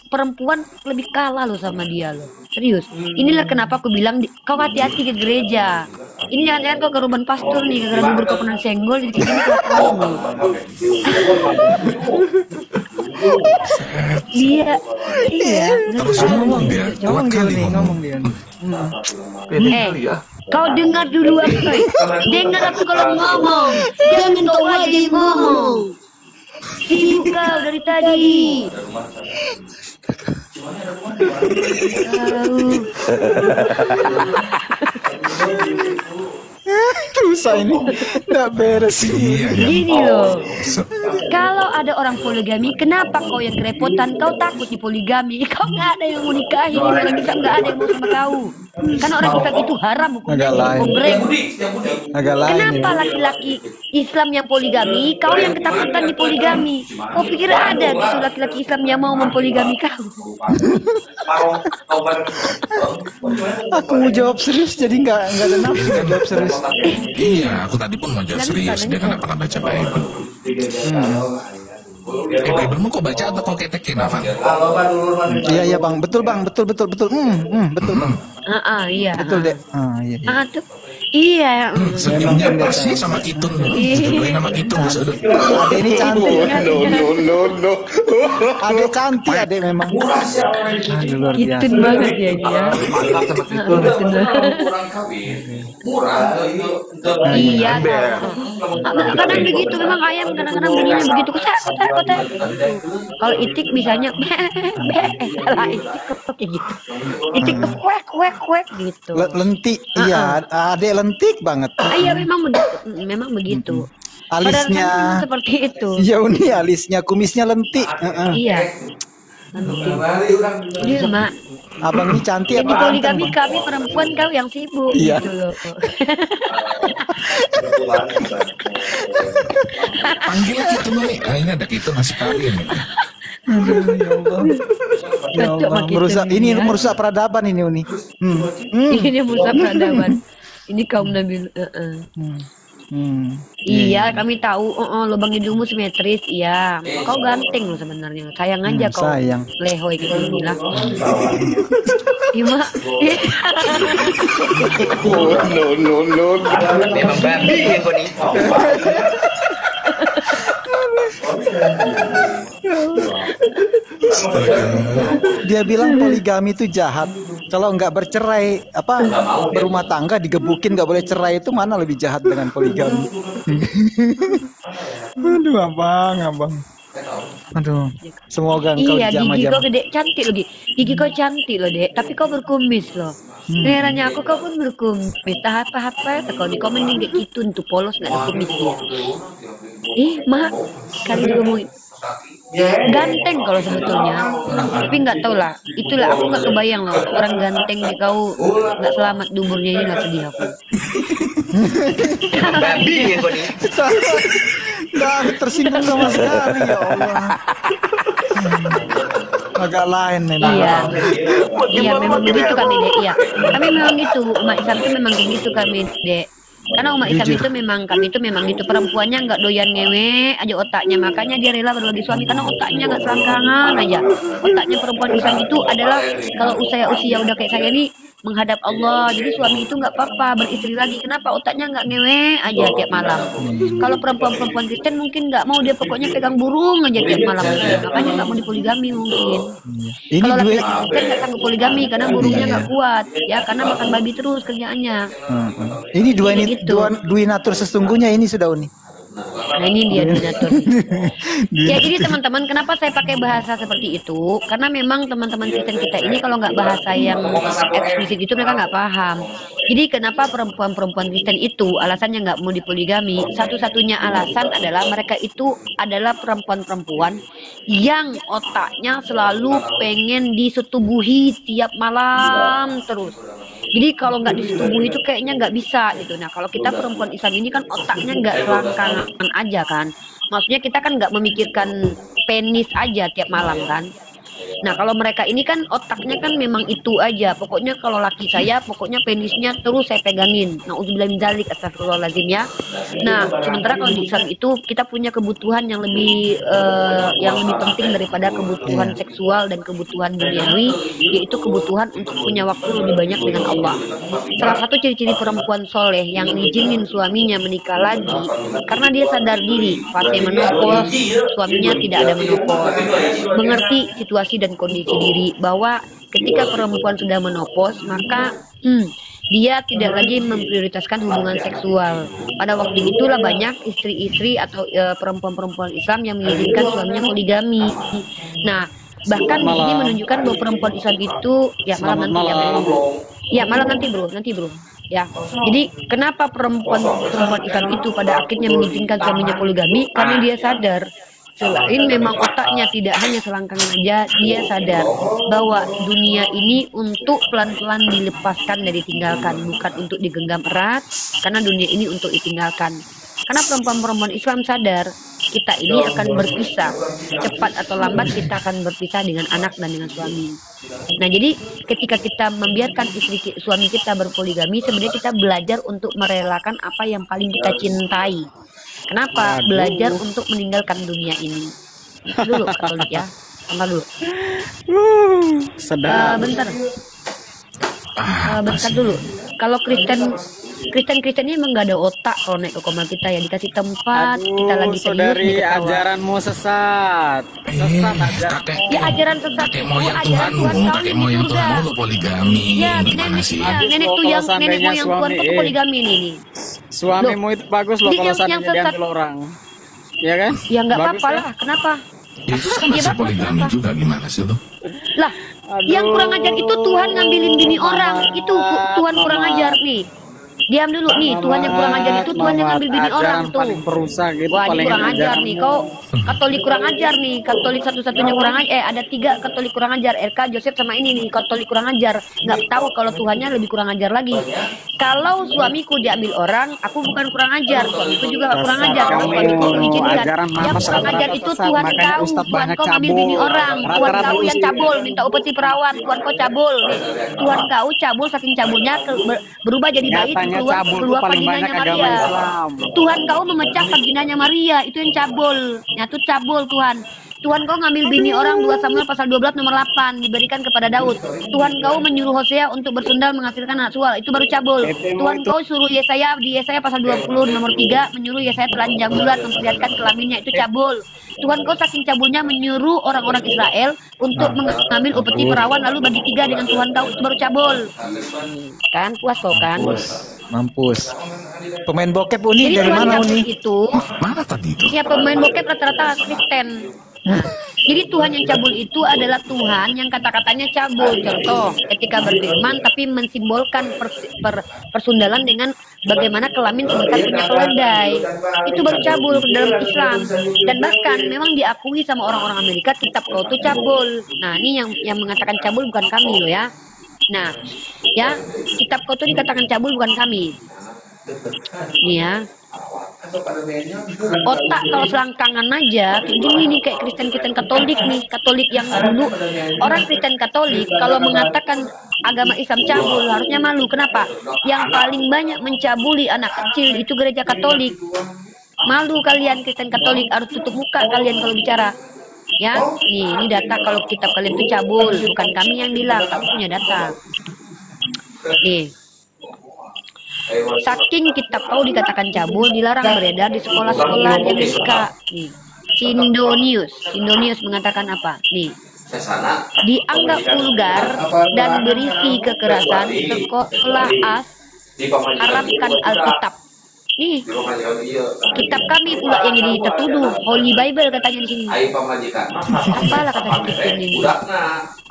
Speaker 3: perempuan lebih kalah loh sama dia loh. Serius. Inilah kenapa aku bilang kau hati-hati ke gereja. Ini jangan-jangan kau ke Ruben Pastor nih, gara-gara bubur kau kena senggol jadi kayak gini kelakuanmu. Iya, iya.
Speaker 2: Terus ngomong dia, kuat
Speaker 4: Ngomong dia
Speaker 2: kali
Speaker 4: nih,
Speaker 2: ngomong.
Speaker 4: ngomong dia.
Speaker 3: Kau dengar dulu aku, dengar aku kalau ngomong. Jangan kau aja yang ngomong. Sibuk kau dari tadi.
Speaker 4: Susah ini. Enggak beres ini.
Speaker 2: Iya, ya.
Speaker 3: Gini loh.
Speaker 2: Se-
Speaker 3: Kalau ada orang poligami, kenapa kau yang kerepotan? Kau takut di poligami. Kau nggak ada yang mau nikahin. Orang Islam nggak ada yang mau sama kau. Karena orang Islam itu haram hukumnya.
Speaker 4: Agak lain.
Speaker 3: Goreng.
Speaker 4: Agak lain ini.
Speaker 3: Kenapa laki-laki Islam yang poligami, kau yang ketakutan di poligami? Kau pikir ada gitu laki-laki Islam yang mau mempoligami kau?
Speaker 4: Aku mau jawab serius jadi enggak ada nafsu jawab serius.
Speaker 2: Iya, aku tadi pun mau jawab serius. Dia kan pernah baca Bible. Bible kok baca atau kok ketekin, Afan?
Speaker 4: Iya bang, betul bang, betul. Betul bang,
Speaker 3: Iya.
Speaker 4: betul deh. Iya.
Speaker 3: Tuh. Iya.
Speaker 2: Senyumnya pas sih sama Kitun. Jodohin sama Kitun.
Speaker 4: Ade ini cantik.
Speaker 5: No.
Speaker 4: Ade cantik, Ade memang. Aduh, luar biasa.
Speaker 3: Kitun banget ya dia.
Speaker 5: Kurang kawin. Murah.
Speaker 3: Iya. Kadang begitu memang ayam kadang-kadang bunyinya begitu kotak. Kalau itik misalnya salah itik kok kayak gitu. Itik kuek gitu.
Speaker 4: Lentik, iya. Ade lentik banget.
Speaker 3: Iya memang begitu.
Speaker 4: Alisnya
Speaker 3: Padahal kan seperti itu.
Speaker 4: iya uni alisnya, kumisnya lentik.
Speaker 3: Iya. Iya mak.
Speaker 4: Abang ini cantik
Speaker 3: Jadi
Speaker 4: apa
Speaker 3: poligami
Speaker 4: ganteng, Bang?
Speaker 3: kami perempuan kau yang sibuk
Speaker 4: Iya.
Speaker 3: gitu loh.
Speaker 2: Panggil Kitun nih. Ini ada Kitun masih kawin nih.
Speaker 4: Aduh, ya Allah. Ya
Speaker 3: Cocok
Speaker 4: Allah,
Speaker 3: makin
Speaker 4: merusak
Speaker 3: ini
Speaker 4: ini
Speaker 3: ya.
Speaker 4: merusak peradaban ini uni.
Speaker 3: Ini merusak peradaban. Ini kaum Nabi. Iya, kami tahu. Lubang hidungmu simetris. Iya, kau ganteng loh sebenarnya. Sayang aja kau.
Speaker 4: sayang.
Speaker 3: Lehoy gitu bilang. Iya mak.
Speaker 5: No. Memang babi yang kau nih.
Speaker 4: Dia bilang poligami itu jahat. Kalau nggak bercerai, berumah tangga digebukin nggak boleh cerai, itu mana lebih jahat dengan poligami? Aduh, abang. Aduh, semoga engkau
Speaker 3: Iya, gigi
Speaker 4: jama-jama.
Speaker 3: kau gede cantik loh, gigi kau cantik loh, Dek. Tapi kau berkumis loh. Herannya aku kau pun berkumis. Apa kau di komen nih kayak gitu tuh polos nggak ada kumis dia. Mak, kali juga mau ganteng kalau sebetulnya, tapi nggak tahu lah. Itulah aku nggak kebayang loh orang ganteng di kau nggak selamat di umurnya ini, nggak sedih aku.
Speaker 5: Babi yang kau nih.
Speaker 4: Dah tersinggung sama sekali, ya Allah. Agak lain memang.
Speaker 3: Iya memang begitu kami Dek. Iya, kami memang gitu. Umat Islam itu memang kayak gitu kami Dek. Karena umat Islam itu kami itu memang gitu, perempuannya nggak doyan ngewe aja otaknya, makanya dia rela berbagi suami karena otaknya nggak selangkangan aja. Otaknya perempuan Islam itu adalah kalau usia udah kayak saya nih menghadap Allah, jadi suami itu nggak apa-apa beristri lagi. Kenapa? Otaknya nggak ngewe aja tiap malam. Kalau perempuan Kristen mungkin nggak mau, dia pokoknya pegang burung aja tiap malam, makanya nggak mau dipoligami mungkin.
Speaker 4: Ini
Speaker 3: Kalau
Speaker 4: duit.
Speaker 3: laki-laki Kristen nggak sanggup poligami karena burungnya nggak kuat, ya karena makan babi terus kerjaannya.
Speaker 4: Ini
Speaker 3: Gitu.
Speaker 4: dua natur sesungguhnya ini sudah uni.
Speaker 3: Nah ini dia donatur. Ya jadi teman-teman, kenapa saya pakai bahasa seperti itu? Karena memang teman-teman Kristen kita ini kalau nggak bahasa yang eksplisit itu mereka nggak paham. Jadi kenapa perempuan-perempuan Kristen itu alasannya nggak mau dipoligami? Satu-satunya alasan adalah mereka itu adalah perempuan-perempuan yang otaknya selalu pengen disetubuhi tiap malam terus. Jadi kalau nggak disetubuhi itu kayaknya nggak bisa gitu. Nah kalau kita perempuan Islam ini kan otaknya nggak selangkangan aja kan. Maksudnya kita kan nggak memikirkan penis aja tiap malam kan. Nah kalau mereka ini kan otaknya kan memang itu aja. Pokoknya kalau laki saya pokoknya penisnya terus saya pegangin. Nauzubillah min dzalik, astagfirullahaladzim ya. Nah sementara kalau di Islam itu kita punya kebutuhan yang lebih penting daripada kebutuhan seksual dan kebutuhan duniawi, yaitu kebutuhan untuk punya waktu lebih banyak dengan Allah. Salah satu ciri-ciri perempuan soleh yang ngizinin suaminya menikah lagi karena dia sadar diri fase menopause, suaminya tidak ada menopause, mengerti situasi dan kondisi diri bahwa ketika perempuan sudah menopause maka dia tidak lagi memprioritaskan hubungan seksual. Pada waktu itulah banyak istri-istri atau perempuan-perempuan Islam yang mengizinkan suaminya poligami. Nah, bahkan ini menunjukkan bahwa perempuan Islam itu malam nanti bro. Ya, jadi kenapa perempuan Islam itu pada akhirnya mengizinkan suaminya poligami? Karena dia sadar selain memang otaknya tidak hanya selangkangan aja, dia sadar bahwa dunia ini untuk pelan-pelan dilepaskan dan ditinggalkan, bukan untuk digenggam erat, karena dunia ini untuk ditinggalkan. Karena perempuan-perempuan Islam sadar kita ini akan berpisah, cepat atau lambat kita akan berpisah dengan anak dan dengan suami. Nah jadi ketika kita membiarkan suami kita berpoligami, sebenarnya kita belajar untuk merelakan apa yang paling kita cintai. Kenapa? Belajar untuk meninggalkan dunia ini. Dulu Katolik ya, sama dulu. Bentar. Bentar dulu. Kalau Kristen Kristen ini emang nggak ada otak kalau naik ke komal kita ya, dikasih tempat.
Speaker 6: Aduh,
Speaker 3: kita lagi serius
Speaker 6: saudari,
Speaker 3: diketawa.
Speaker 6: ajaranmu sesat. Sesat ajaran.
Speaker 3: Ya ajaran sesat
Speaker 2: kakek
Speaker 3: itu
Speaker 2: moyang
Speaker 3: ajaran
Speaker 2: Tuhanmu,
Speaker 3: Tuhan kau
Speaker 2: kakek
Speaker 3: ini
Speaker 2: moyang
Speaker 3: surga.
Speaker 2: Tuhanmu lo poligami.
Speaker 3: Ya,
Speaker 2: Gimana
Speaker 3: nenek,
Speaker 2: sih?
Speaker 3: ya,
Speaker 6: Habis
Speaker 3: nenek
Speaker 6: lo
Speaker 3: tuh
Speaker 6: kalau
Speaker 3: yang nenek
Speaker 6: seandainya
Speaker 3: moyang Tuhan
Speaker 6: suami,
Speaker 3: kau poligami nih.
Speaker 6: Suamimu itu bagus loh
Speaker 3: Jadi
Speaker 6: kalau
Speaker 3: yang
Speaker 6: seandainya
Speaker 3: sesat-
Speaker 6: diambil orang. Ya kan?
Speaker 3: Ya nggak
Speaker 6: Bagus
Speaker 3: apa-apa
Speaker 6: kan?
Speaker 3: lah. Kenapa?
Speaker 2: Itu sama
Speaker 3: Dia
Speaker 2: si
Speaker 3: bagus,
Speaker 2: poligami
Speaker 3: kenapa?
Speaker 2: juga gimana sih lo?
Speaker 3: Lah, yang kurang ajar itu Tuhan ngambilin bini orang. Itu Tuhan kurang ajar nih. Diam dulu nih, Tuhan yang kurang ajar itu Tuhan yang ngambil bini orang
Speaker 6: Ajaran
Speaker 3: tuh.
Speaker 6: paling perusak gitu.
Speaker 3: Wah, ini
Speaker 6: paling
Speaker 3: kurang ajar nih. Kau Katolik kurang ajar nih. Katolik satu-satunya kurang ajar. Ada 3 Katolik kurang ajar. RK, Joseph sama ini nih. Katolik kurang ajar. Nggak tahu kalau Tuhannya lebih kurang ajar lagi. Kalau suamiku diambil orang, aku bukan kurang ajar. Suamiku juga nggak kurang ajar. Kalau suamiku mengizinkan.
Speaker 6: Ajaran
Speaker 3: Yang
Speaker 6: mama
Speaker 3: kurang ajar itu
Speaker 6: sesat,
Speaker 3: Tuhan
Speaker 6: makanya
Speaker 3: kau.
Speaker 6: Ustadz
Speaker 3: Tuhan
Speaker 6: banyak
Speaker 3: kau ngambil
Speaker 6: cabul.
Speaker 3: bini orang. Tuhan
Speaker 6: Rata-rata
Speaker 3: kau yang
Speaker 6: Ustadz.
Speaker 3: cabul, minta upeti perawan. Tuhan kau cabul nih. Tuhan kau cabul, saking cabulnya berubah jadi bayi.
Speaker 6: Nyatanya cabul tuh
Speaker 3: Keluar
Speaker 6: paling banyak
Speaker 3: vaginanya
Speaker 6: agama
Speaker 3: Maria.
Speaker 6: Islam.
Speaker 3: Tuhan kau memecah vaginanya Maria, itu yang cabul. Ya itu cabul Tuhan. Tuhan kau ngambil bini orang 2 Samuel pasal 12 nomor 8 diberikan kepada Daud. Tuhan kau menyuruh Hosea untuk bersundal menghasilkan anak sual, itu baru cabul. Tuhan kau suruh Yesaya di Yesaya pasal 20 nomor 3 menyuruh Yesaya telanjang bulan memperlihatkan kelaminnya, itu cabul. Tuhan kau saking cabulnya menyuruh orang-orang Israel untuk mengambil upeti perawan lalu bagi 3 dengan Tuhan kau, itu baru cabul. Kan puas kau kan?
Speaker 4: Mampus. Pemain bokep Uni
Speaker 3: Jadi
Speaker 4: dari
Speaker 3: Tuhan
Speaker 4: mana
Speaker 3: cabul
Speaker 4: Uni?
Speaker 3: itu
Speaker 2: Mana tadi itu?
Speaker 3: ya pemain bokep rata-rata Kristen. Nah, jadi Tuhan yang cabul itu adalah Tuhan yang kata-katanya cabul. Contoh, ketika berfirman tapi mensimbolkan persundalan dengan bagaimana kelamin sebesar punya keledai. Itu baru cabul dalam Islam. Dan bahkan memang diakui sama orang-orang Amerika kitab kau itu cabul. Nah, ini yang mengatakan cabul bukan kami loh ya. Nah, ya, kitab kau itu dikatakan cabul bukan kami. Nih ya. Otak kalau selangkangan aja kayak gini nih, kayak Kristen Katolik nih. Katolik yang dulu, orang Kristen Katolik kalau mengatakan agama Islam cabul harusnya malu. Kenapa? Yang paling banyak mencabuli anak kecil itu gereja Katolik. Malu kalian Kristen Katolik, harus tutup muka kalian kalau bicara. Ya, ini data kalau kitab kalian itu cabul, bukan kami yang bilang, kami punya data. Nih. Saking kitab kau dikatakan cabul, dilarang beredar di sekolah-sekolah di Amerika. Nih, Sindonius mengatakan apa? Nih, dianggap vulgar dan berisi kekerasan, sekolah harapkan Alkitab. Nih, kitab kami pula yang jadi tertuduh, Holy Bible katanya di sini. Apalah kata Kristen ini?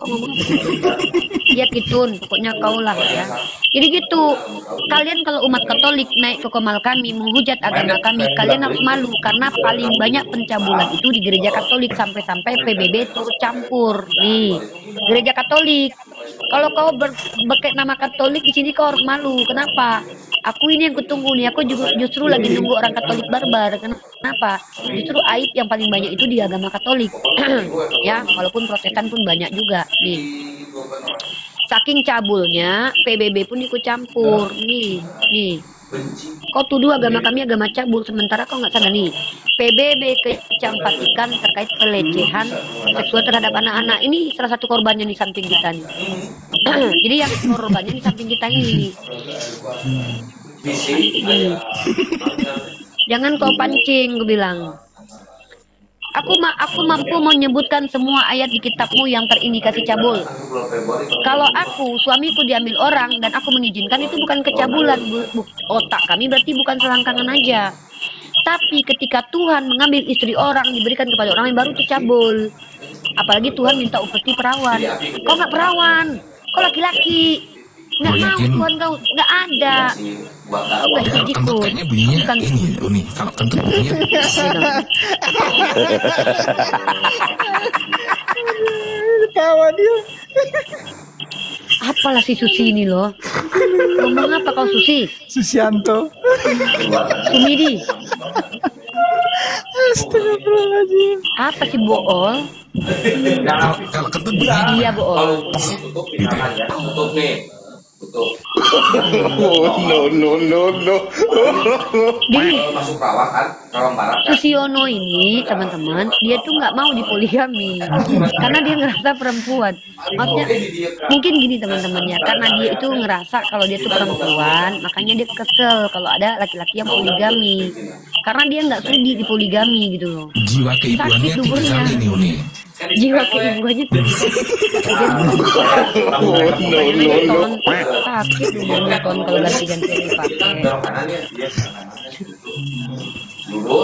Speaker 3: Kau ngomong apa? Ya kitun, pokoknya kau lah ya. Jadi gitu, kalian kalau umat Katolik naik ke komal kami menghujat agama kami, kalian harus malu karena paling banyak pencabulan itu di gereja Katolik, sampai-sampai PBB turut campur. Nih, gereja Katolik. Kalau kau berpakai nama Katolik di sini kau harus malu. Kenapa? Aku ini yang kutunggu nih. Aku justru lagi nunggu orang Katolik barbar. Kenapa? Justru aib yang paling banyak itu di agama Katolik. Ya, walaupun Protestan pun banyak juga. Nih, saking cabulnya PBB pun ikut campur. Nih. Kau tuduh agama kami agama cabul, sementara kau nggak sadar nih. PBB kecam Vatikan terkait pelecehan seksual terhadap anak-anak. Ini salah satu korbannya di samping kita nih. Jadi yang korbannya di samping kita ini. Jangan kau pancing, gue bilang. Aku mampu menyebutkan semua ayat di kitabmu yang terindikasi cabul. Kalau aku, suamiku diambil orang dan aku mengizinkan, itu bukan kecabulan. Otak kami berarti bukan selangkangan aja. Tapi ketika Tuhan mengambil istri orang diberikan kepada orang yang baru, itu cabul. Apalagi Tuhan minta upeti perawan. Kau nggak perawan, kau laki-laki. Nggak mau Tuhan kau, nggak ada.
Speaker 2: Kalau kentut kayaknya bunyinya ini Uni. Kalau kentut bunyinya
Speaker 4: Ketawa dia.
Speaker 3: Apalah si Susi ini loh. Ngomong apa kau Susi?
Speaker 4: Susianto.
Speaker 3: Sumidi.
Speaker 4: Astagfirullahaladzim.
Speaker 3: Apa sih bool?
Speaker 2: kalau kentut bunyinya
Speaker 3: Iya bool.
Speaker 5: No.
Speaker 3: Jadi Susiono ini teman-teman, dia tuh nggak mau dipoligami karena dia ngerasa perempuan. Maksudnya mungkin gini teman-temannya, karena dia itu ngerasa kalau dia tuh perempuan, makanya dia kesel kalau ada laki-laki yang poligami. Karena dia nggak sudi dipoligami gitu loh.
Speaker 2: Jiwa keibuannya tidak kali nih Uni.
Speaker 3: Jiwa keibuannya tuh sakit nonton kalau ganti-ganti dipakai.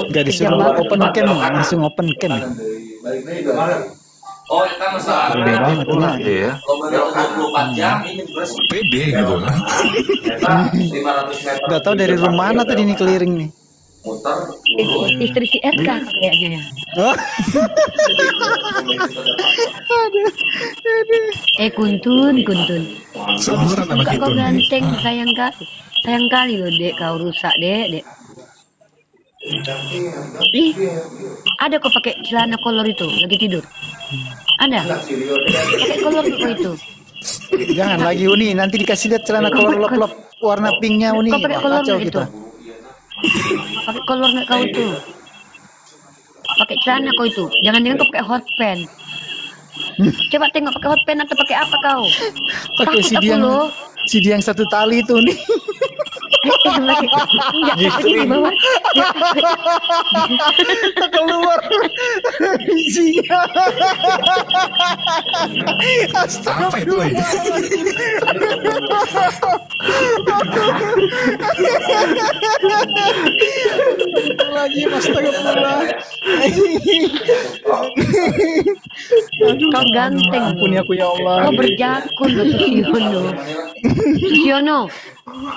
Speaker 4: Gak disuruh open cam, langsung open cam. Beda banget lah.
Speaker 2: Iya. Pede gitu kan.
Speaker 4: Gak tau dari rumah mana tadi ini keliling nih.
Speaker 3: Istri si RK kayaknya ya. Kuntun.
Speaker 2: Seumuran sama
Speaker 3: Kok
Speaker 2: kita nih.
Speaker 3: ganteng, sayang kali loh dek, kau rusak dek. Ih, ada kok pakai celana kolor itu lagi tidur. Ada pakai kolor kok itu.
Speaker 4: Jangan lagi Uni, nanti dikasih lihat celana kolor lop-lop warna pinknya Uni.
Speaker 3: Kok pakai kolor
Speaker 4: Kacau
Speaker 3: itu?
Speaker 4: kita.
Speaker 3: Pakai kolor nggak kau itu? Pakai celana kau itu? Jangan-jangan kau pakai hot pants. Coba tengok pakai hot pants atau pakai apa kau?
Speaker 4: Pakai
Speaker 3: Takut
Speaker 4: si dia yang satu tali itu nih.
Speaker 3: Di bawah.
Speaker 4: Keluar isinya.
Speaker 2: Apa itu? Woy?
Speaker 4: Lagi astagfirullah.
Speaker 3: Kau ganteng.
Speaker 4: Ampuni aku ya Allah.
Speaker 3: Kau berjakun loh Susiono.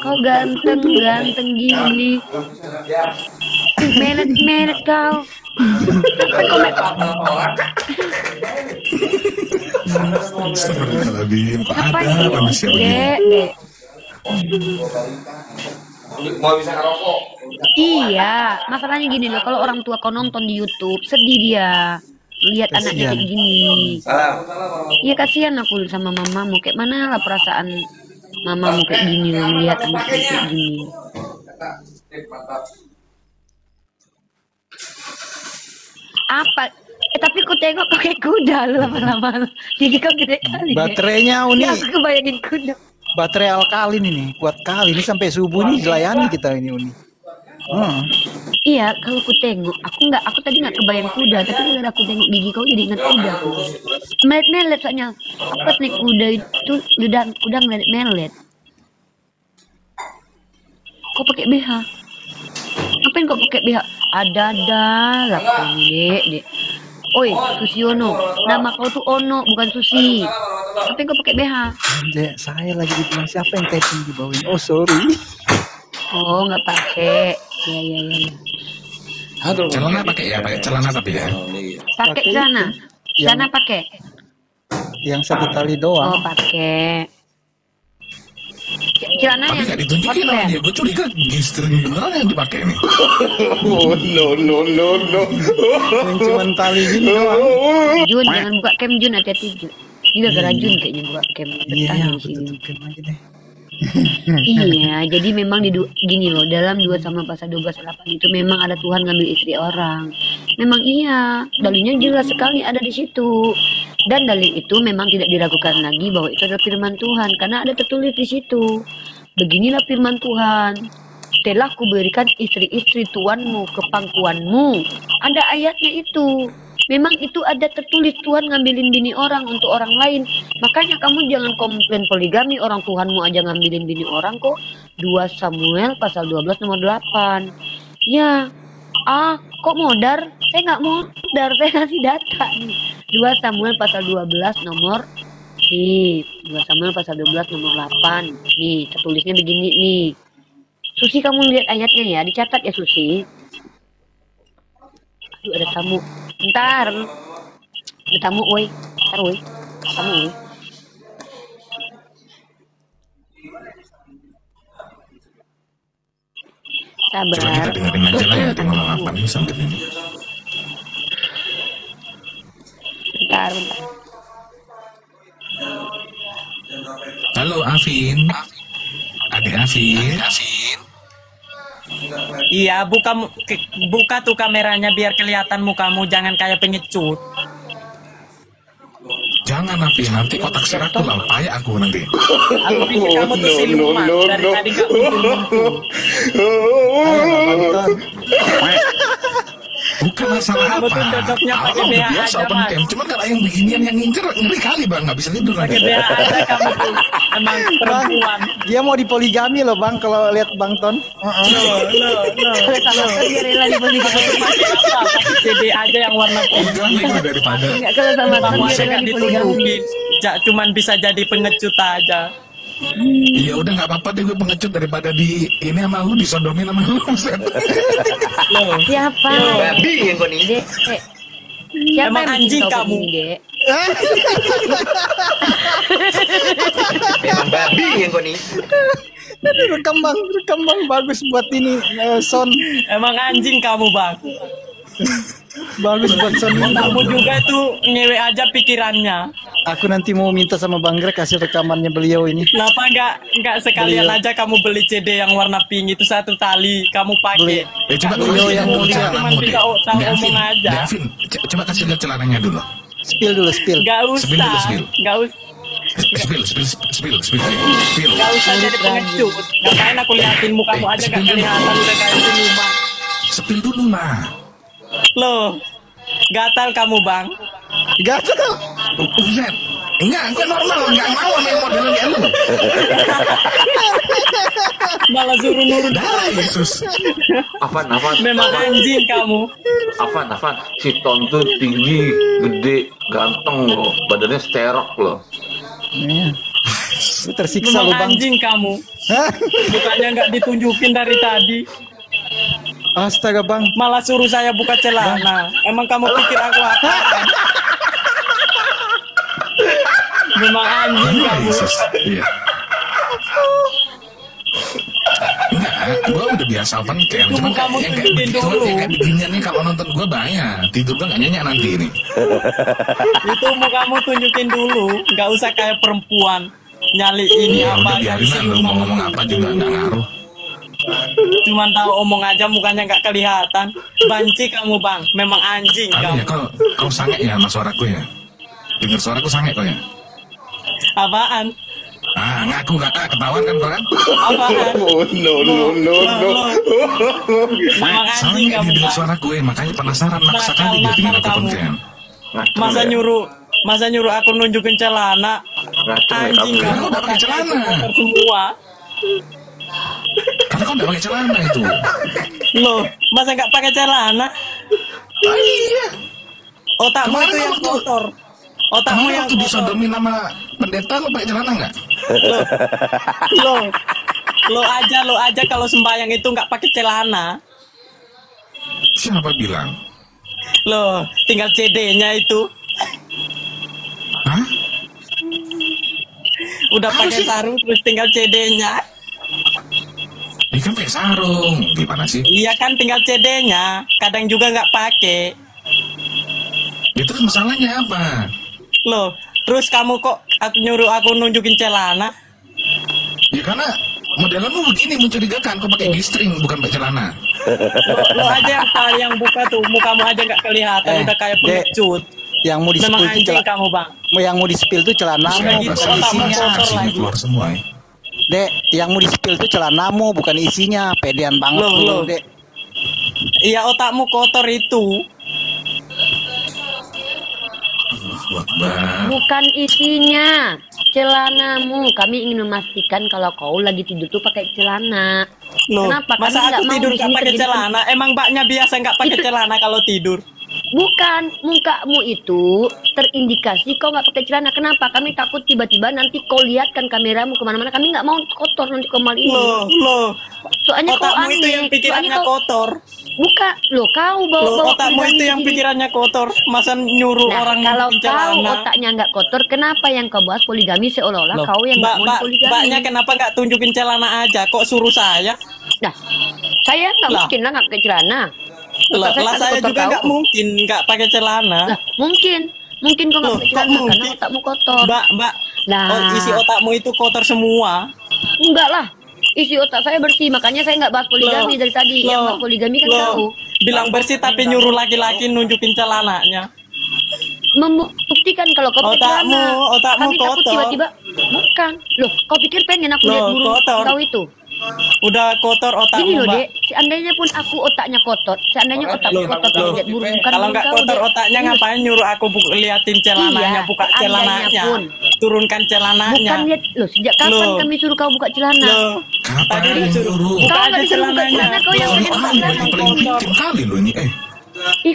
Speaker 3: Kau ganteng gini. Melet kau.
Speaker 2: Astagfirullahaladzim. Kok
Speaker 3: Apa
Speaker 2: ada manusia begini?
Speaker 3: Dek.
Speaker 5: Mau bisa ngerokok.
Speaker 3: Iya, masalahnya gini loh, kalau orang tua kau nonton di YouTube, sedih dia lihat anaknya kayak gini. Iya kasihan aku sama mamamu, kayak mana lah perasaan mamamu kayak gini loh, lihat anaknya kayak gini. Apa? Tapi ku tengok kau kayak kuda lu lama-lama. Jadi kau gede kali.
Speaker 4: Baterainya Uni.
Speaker 3: Ya, aku kebayangin kuda.
Speaker 4: Baterai alkalin ini, kuat kali. Ini sampai subuh nih dilayani kita ini Uni.
Speaker 3: Iya, kalau ku tengok, aku tadi nggak kebayang kuda, tapi kalau aku tengok gigi kau jadi ingat kuda. Melet soalnya, apa naik kuda itu kuda melet. Kau pakai BH? Ngapain kau pakai BH? Ada lah kau ini, dek. Oi, Susiono, nama kau tuh Ono, bukan Susi. Ngapain kau pakai BH?
Speaker 4: Dek, saya lagi dibilang siapa yang typing di bawah ini? Oh sorry.
Speaker 3: Oh, nggak pakai. Iya.
Speaker 2: Celana pakai ya, pakai celana tapi ya.
Speaker 3: Pakai celana. Celana pakai.
Speaker 4: Yang satu tali doang.
Speaker 3: Oh, pakai. Celana
Speaker 2: Tapi
Speaker 3: yang
Speaker 2: nggak ditunjukin
Speaker 3: hot
Speaker 2: sama
Speaker 3: pants.
Speaker 2: dia. Gue curiga G-string beneran yang dipakai nih.
Speaker 5: No.
Speaker 4: Yang cuman tali gini doang.
Speaker 3: Jun, jangan buka cam Jun, hati-hati Jun. Ini gara-gara Jun kayaknya buka cam.
Speaker 4: Iya,
Speaker 3: Betah
Speaker 4: aku
Speaker 3: di sini.
Speaker 4: tutupin aja deh.
Speaker 3: Iya, jadi memang gini loh, dalam 2 Samuel pasal 12:8 itu memang ada Tuhan ngambil istri orang. Memang iya, dalilnya jelas sekali ada di situ. Dan dalil itu memang tidak diragukan lagi bahwa itu adalah firman Tuhan karena ada tertulis di situ. Beginilah firman Tuhan. Telah kuberikan istri-istri tuanmu ke pangkuanmu. Ada ayatnya itu. Memang itu ada tertulis Tuhan ngambilin bini orang untuk orang lain. Makanya kamu jangan komplain poligami, orang Tuhanmu aja ngambilin bini orang kok. 2 Samuel pasal 12 nomor 8. Ya, kok modar? Saya nggak modar, saya kasih data nih. 2 Samuel pasal 12 nomor nih. 2 Samuel pasal 12 nomor 8. Nih, tertulisnya begini nih. Susi, kamu lihat ayatnya ya, dicatat ya Susi. Aduh, ada tamu. Bentar. Ada tamu, woi. Bentar, woi. Tamu, woi.
Speaker 2: Coba kita
Speaker 3: Sabar.
Speaker 2: dengerin aja lah ya, dia ngomong apa nih sambil ini.
Speaker 3: Bentar.
Speaker 2: Halo Afin. Adik Afin.
Speaker 6: Iya, buka tuh kameranya biar kelihatan mukamu, jangan kayak pengecut.
Speaker 2: Jangan Afin, nanti kotak siraku lah, payah aku nanti.
Speaker 6: Aku pikir kamu tuh siluman, dari tadi gak muncul-muncul.
Speaker 2: Bukan masalah
Speaker 6: Kamu
Speaker 2: apa.
Speaker 6: tuh cocoknya pakai
Speaker 2: Aku
Speaker 6: BH
Speaker 2: udah biasa
Speaker 6: aja,
Speaker 2: open
Speaker 6: Bang.
Speaker 2: cam. Cuman kalau yang beginian yang ngincer ngeri kali bang, nggak bisa tidur nanti.
Speaker 6: Pakai BH aja kamu tuh, emang perempuan.
Speaker 4: Dia mau dipoligami loh bang kalau lihat Bang Ton.
Speaker 3: Kalau sama dia rela dipoligami.
Speaker 6: Pakai apa? Pakai CD aja yang warna pink.
Speaker 2: Jangan itu daripada.
Speaker 3: Enggak, kalau sama
Speaker 6: Kamu
Speaker 3: dia
Speaker 6: aja
Speaker 3: rela
Speaker 6: gak
Speaker 3: dipoligami.
Speaker 6: ditunjukin, cuman bisa jadi pengecut aja.
Speaker 2: Iya udah nggak apa-apa deh gue pengecut daripada di ini sama lu disodomin sama lu.
Speaker 6: Loh,
Speaker 3: Siapa?
Speaker 5: Babi yang kau nih.
Speaker 3: Dek. Siapa
Speaker 6: Emang
Speaker 3: yang
Speaker 6: anjing
Speaker 3: bikin kau
Speaker 6: kamu?
Speaker 3: begini, Dek?
Speaker 5: Memang babi yang kau nih.
Speaker 4: Aduh, rekam bang bagus buat ini sound,
Speaker 6: emang anjing kamu, Bang.
Speaker 4: bagus buat sound.
Speaker 6: Kamu juga tuh ngewe aja pikirannya.
Speaker 4: Aku nanti mau minta sama Bang Greg kasih rekamannya beliau ini.
Speaker 6: Kenapa nggak sekalian aja kamu beli CD yang warna pink itu satu tali kamu pakai?
Speaker 2: Coba
Speaker 4: Beliau
Speaker 2: kasih
Speaker 4: yang
Speaker 2: lihat dulu
Speaker 4: mulia.
Speaker 2: celanamu
Speaker 6: Cuman
Speaker 2: deh.
Speaker 6: bisa tahu
Speaker 2: Davin,
Speaker 6: ngomong aja.
Speaker 2: Davin, coba kasih lihat celananya dulu.
Speaker 4: Spill dulu, spill.
Speaker 6: Nggak
Speaker 2: Spill dulu,
Speaker 6: usah,
Speaker 2: spill.
Speaker 6: nggak usah.
Speaker 2: Spill.
Speaker 6: Gak usah jadi pengecut. Ngapain aku liatin mukamu aja gak kelihatan udah kayak siluman.
Speaker 2: Spill dulu lah.
Speaker 6: Loh, gatal kamu, Bang.
Speaker 4: Gatal.
Speaker 2: Buset. Enggak, gue normal, enggak mau main modelnya kayak lu.
Speaker 6: Malah suruh nurut.
Speaker 2: Dah, Yesus.
Speaker 5: Afan.
Speaker 6: Memang anjing kamu.
Speaker 5: Afan. Si Ton tuh tinggi, gede, ganteng loh. Badannya sterok loh.
Speaker 4: Iya. Lu tersiksa lu
Speaker 6: Memang
Speaker 4: Bang.
Speaker 6: anjing kamu.
Speaker 4: Hah?
Speaker 6: Bukannya nggak ditunjukin dari tadi.
Speaker 4: Astaga Bang.
Speaker 6: Malah suruh saya buka celana. Emang kamu pikir aku apa? Memang anjing
Speaker 2: Ah,
Speaker 6: kamu.
Speaker 2: Yesus. Iya. Enggak, gue udah biasa open cam.
Speaker 6: Itu
Speaker 2: Cuman
Speaker 6: kamu
Speaker 2: yang kayak
Speaker 6: tunjukin
Speaker 2: begitu,
Speaker 6: dulu.
Speaker 2: yang kayak beginian nih kalau nonton gue banyak. Tidur gue nggak nyenyak nanti ini.
Speaker 6: Itu mau kamu tunjukin dulu. Nggak usah kayak perempuan. Nyali ini
Speaker 2: Ya
Speaker 6: apa
Speaker 2: udah biarin lah lu mau ngomong apa juga nggak ngaruh.
Speaker 6: Cuman tahu omong aja mukanya nggak kelihatan. Banci kamu, Bang. Memang anjing
Speaker 2: Aduh ya
Speaker 6: kamu.
Speaker 2: kau sange ya sama suaraku ya. Dengar suaraku sange kau ya.
Speaker 6: Apaan?
Speaker 2: Ah ngaku nggak ketahuan kan kau kan?
Speaker 6: Apaan?
Speaker 5: No.
Speaker 6: Memang anjing
Speaker 2: Sange dia
Speaker 6: kamu,
Speaker 2: dengar
Speaker 6: Bang.
Speaker 2: suaraku ya, makanya penasaran maksa kali dia tinggal aku open cam.
Speaker 6: Masa nyuruh aku nunjukin celana. Anjing
Speaker 2: Karena
Speaker 6: kamu
Speaker 2: kau udah pakai celana.
Speaker 6: kotor semua.
Speaker 2: Karena kau udah pakai celana itu.
Speaker 6: Loh, masa nggak pakai celana?
Speaker 2: Ah, iya.
Speaker 6: Otakmu
Speaker 2: Kemarin
Speaker 6: itu yang
Speaker 2: waktu-
Speaker 6: kotor. Otakmu
Speaker 2: Kamu
Speaker 6: yang
Speaker 2: waktu
Speaker 6: kotor.
Speaker 2: disodomin sama pendeta lu pakai celana nggak?
Speaker 6: Lo aja kalau sembahyang itu nggak pakai celana.
Speaker 2: Siapa bilang?
Speaker 6: Loh, tinggal CD-nya itu.
Speaker 2: Hah?
Speaker 6: Udah
Speaker 2: Apa
Speaker 6: pakai
Speaker 2: sih?
Speaker 6: sarung terus tinggal CD-nya.
Speaker 2: Ini kan pakai sarung. Gimana sih?
Speaker 6: Iya kan tinggal CD-nya. Kadang juga nggak pakai.
Speaker 2: Ya terus masalahnya apa?
Speaker 6: Loh, terus kamu kok nyuruh aku nunjukin celana?
Speaker 2: Ya karena modelmu begini mencurigakan. Kau pakai G-string bukan pakai celana.
Speaker 6: Lo aja yang buka tuh, mukamu aja nggak kelihatan, udah kayak
Speaker 4: Dek,
Speaker 6: pengecut.
Speaker 4: yang mau di
Speaker 6: Memang
Speaker 4: spill tuh
Speaker 6: anjing kamu, Bang.
Speaker 4: yang mau di spill tuh celanamu
Speaker 6: Udah gitu,
Speaker 4: bukan
Speaker 6: otakmu
Speaker 4: isinya.
Speaker 6: kotor
Speaker 2: Saksinya
Speaker 6: lagi.
Speaker 2: keluar semua ya.
Speaker 4: Dek, yang mau di spill tuh celanamu bukan isinya. Pedean banget
Speaker 6: Loh,
Speaker 4: lu,
Speaker 6: loh.
Speaker 4: Dek.
Speaker 6: Iya otakmu kotor itu.
Speaker 2: Allahu Akbar.
Speaker 3: Bukan isinya, celanamu. Kami ingin memastikan kalau kau lagi tidur tuh pakai celana.
Speaker 6: Loh,
Speaker 3: Kenapa? Kami
Speaker 6: masa
Speaker 3: nggak
Speaker 6: aku
Speaker 3: mau
Speaker 6: tidur
Speaker 3: di
Speaker 6: nggak
Speaker 3: sini
Speaker 6: pakai
Speaker 3: terjadi
Speaker 6: celana? Emang mbaknya biasa nggak pakai
Speaker 3: Itu-
Speaker 6: celana kalau tidur?
Speaker 3: Bukan, mukamu itu terindikasi kau nggak pakai celana. Kenapa? Kami takut tiba-tiba nanti kau lihatkan kameramu kemana-mana. Kami nggak mau kotor nanti kau malam ini.
Speaker 6: Loh,
Speaker 3: Soalnya kau
Speaker 6: otakmu itu
Speaker 3: aneh.
Speaker 6: yang pikirannya
Speaker 3: Soalnya kau
Speaker 6: kotor.
Speaker 3: buka, loh kau bawa
Speaker 6: Loh, otakmu itu yang pikirannya kotor. Masa nyuruh
Speaker 3: Nah,
Speaker 6: orang
Speaker 3: kalau
Speaker 6: nunjukin
Speaker 3: kau
Speaker 6: celana?
Speaker 3: otaknya nggak kotor, kenapa yang kau bahas poligami seolah-olah
Speaker 6: Loh,
Speaker 3: kau yang nggak mau poligami?
Speaker 6: mbaknya kenapa nggak tunjukin celana aja? Kok suruh saya?
Speaker 3: Nah, saya nggak
Speaker 6: Lah.
Speaker 3: mungkin lah nggak pakai celana.
Speaker 6: Lah,
Speaker 3: Otak
Speaker 6: lah
Speaker 3: kan
Speaker 6: saya
Speaker 3: kotor
Speaker 6: juga
Speaker 3: tahu.
Speaker 6: nggak mungkin nggak pakai celana.
Speaker 3: Lah, mungkin kau nggak
Speaker 6: Loh,
Speaker 3: pakai
Speaker 6: kok
Speaker 3: celana karena
Speaker 6: mungkin?
Speaker 3: otakmu kotor.
Speaker 6: Mbak,
Speaker 3: Nah,
Speaker 6: Oh, isi otakmu itu kotor semua.
Speaker 3: enggak lah. Isi otak saya bersih, makanya saya nggak bahas poligami dari tadi. Yang bahas poligami kan kau.
Speaker 6: Bilang bersih tapi nyuruh laki-laki nunjukin celananya.
Speaker 3: Membuktikan kalau kau pakai celana.
Speaker 6: Otakmu
Speaker 3: Kami takut
Speaker 6: kotor.
Speaker 3: tiba-tiba bukan. Loh, kau pikir pengen aku lihat burung
Speaker 6: kotor.
Speaker 3: kau itu?
Speaker 6: Udah kotor
Speaker 3: Gini
Speaker 6: otakmu,
Speaker 3: loh,
Speaker 6: Mbak.
Speaker 3: Dek. Seandainya pun aku otaknya kotor, seandainya otakku kotor lihat burung bukan
Speaker 6: Kalau
Speaker 3: burung
Speaker 6: nggak
Speaker 3: kau,
Speaker 6: kotor
Speaker 3: Dek.
Speaker 6: otaknya ngapain nyuruh aku liatin celananya,
Speaker 3: Iya,
Speaker 6: buka
Speaker 3: seandainya
Speaker 6: celananya,
Speaker 3: pun.
Speaker 6: turunkan celananya.
Speaker 3: Bukan lihat loh, sejak kapan
Speaker 6: Loh.
Speaker 3: kami suruh kau buka celana?
Speaker 6: Loh,
Speaker 2: Kapan
Speaker 6: tadi udah suruh
Speaker 2: nyuruh?
Speaker 6: buka
Speaker 3: Kau
Speaker 6: aja
Speaker 3: nggak disuruh buka
Speaker 6: celananya.
Speaker 3: celana, kau yang
Speaker 2: Ini
Speaker 3: pengen buka
Speaker 2: orang
Speaker 3: celana.
Speaker 2: yang paling victim kali loh ini.
Speaker 3: Ih,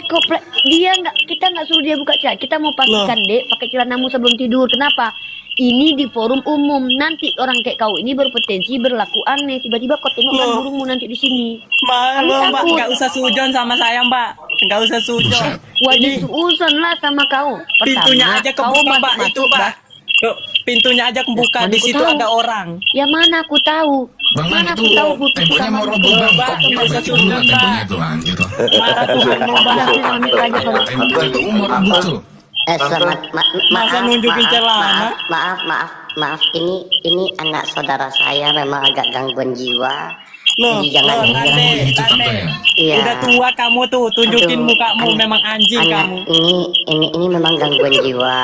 Speaker 3: dia nggak, kita nggak suruh dia buka celana. Kita mau pastikan, Dek, pakai celanamu sebelum tidur. Kenapa? Ini di forum umum. Nanti orang kayak kau ini berpotensi berlaku aneh. Tiba-tiba kau tengok kan
Speaker 6: Loh.
Speaker 3: burungmu nanti di sini.
Speaker 6: Mbak,
Speaker 3: Kami
Speaker 6: Mbak,
Speaker 3: takut.
Speaker 6: nggak usah sujon sama saya, Mbak. Nggak usah sujon.
Speaker 2: Buset.
Speaker 3: Wajib
Speaker 6: Ini
Speaker 3: suuzon lah sama kau.
Speaker 6: pintunya
Speaker 3: Pertama,
Speaker 6: aja
Speaker 3: kau
Speaker 6: kebuka, Pak.
Speaker 3: masuk-masuk,
Speaker 6: Itu, Pak. Tuh, pintunya aja kebuka.
Speaker 3: Mana
Speaker 6: Di
Speaker 3: aku
Speaker 6: situ
Speaker 3: tahu.
Speaker 6: ada orang.
Speaker 3: Ya mana aku tahu.
Speaker 2: Bang,
Speaker 3: Mana
Speaker 2: itu
Speaker 3: aku tahu
Speaker 2: temboknya mau roboh, Bang.
Speaker 6: Bang,
Speaker 2: Kok
Speaker 6: nggak usah
Speaker 2: perbaiki dulu lah
Speaker 6: sujon,
Speaker 2: temboknya
Speaker 6: Bang.
Speaker 2: itu, anjir.
Speaker 6: Marah Tuhan mau bahas.
Speaker 3: Ambil aja kalau
Speaker 2: Temboknya mau roboh tuh.
Speaker 7: Selamat
Speaker 6: Masa nunjukin celana?
Speaker 7: maaf ini anak saudara saya memang agak gangguan jiwa.
Speaker 6: Loh,
Speaker 7: Jadi jangan
Speaker 6: loh,
Speaker 7: dikira-
Speaker 6: Tante,
Speaker 2: Gitu,
Speaker 6: Tante.
Speaker 2: Tante.
Speaker 7: Iya.
Speaker 6: Udah tua kamu tuh, tunjukin
Speaker 7: Aduh,
Speaker 6: mukamu, memang anjing
Speaker 7: anak
Speaker 6: kamu.
Speaker 7: ini memang gangguan jiwa.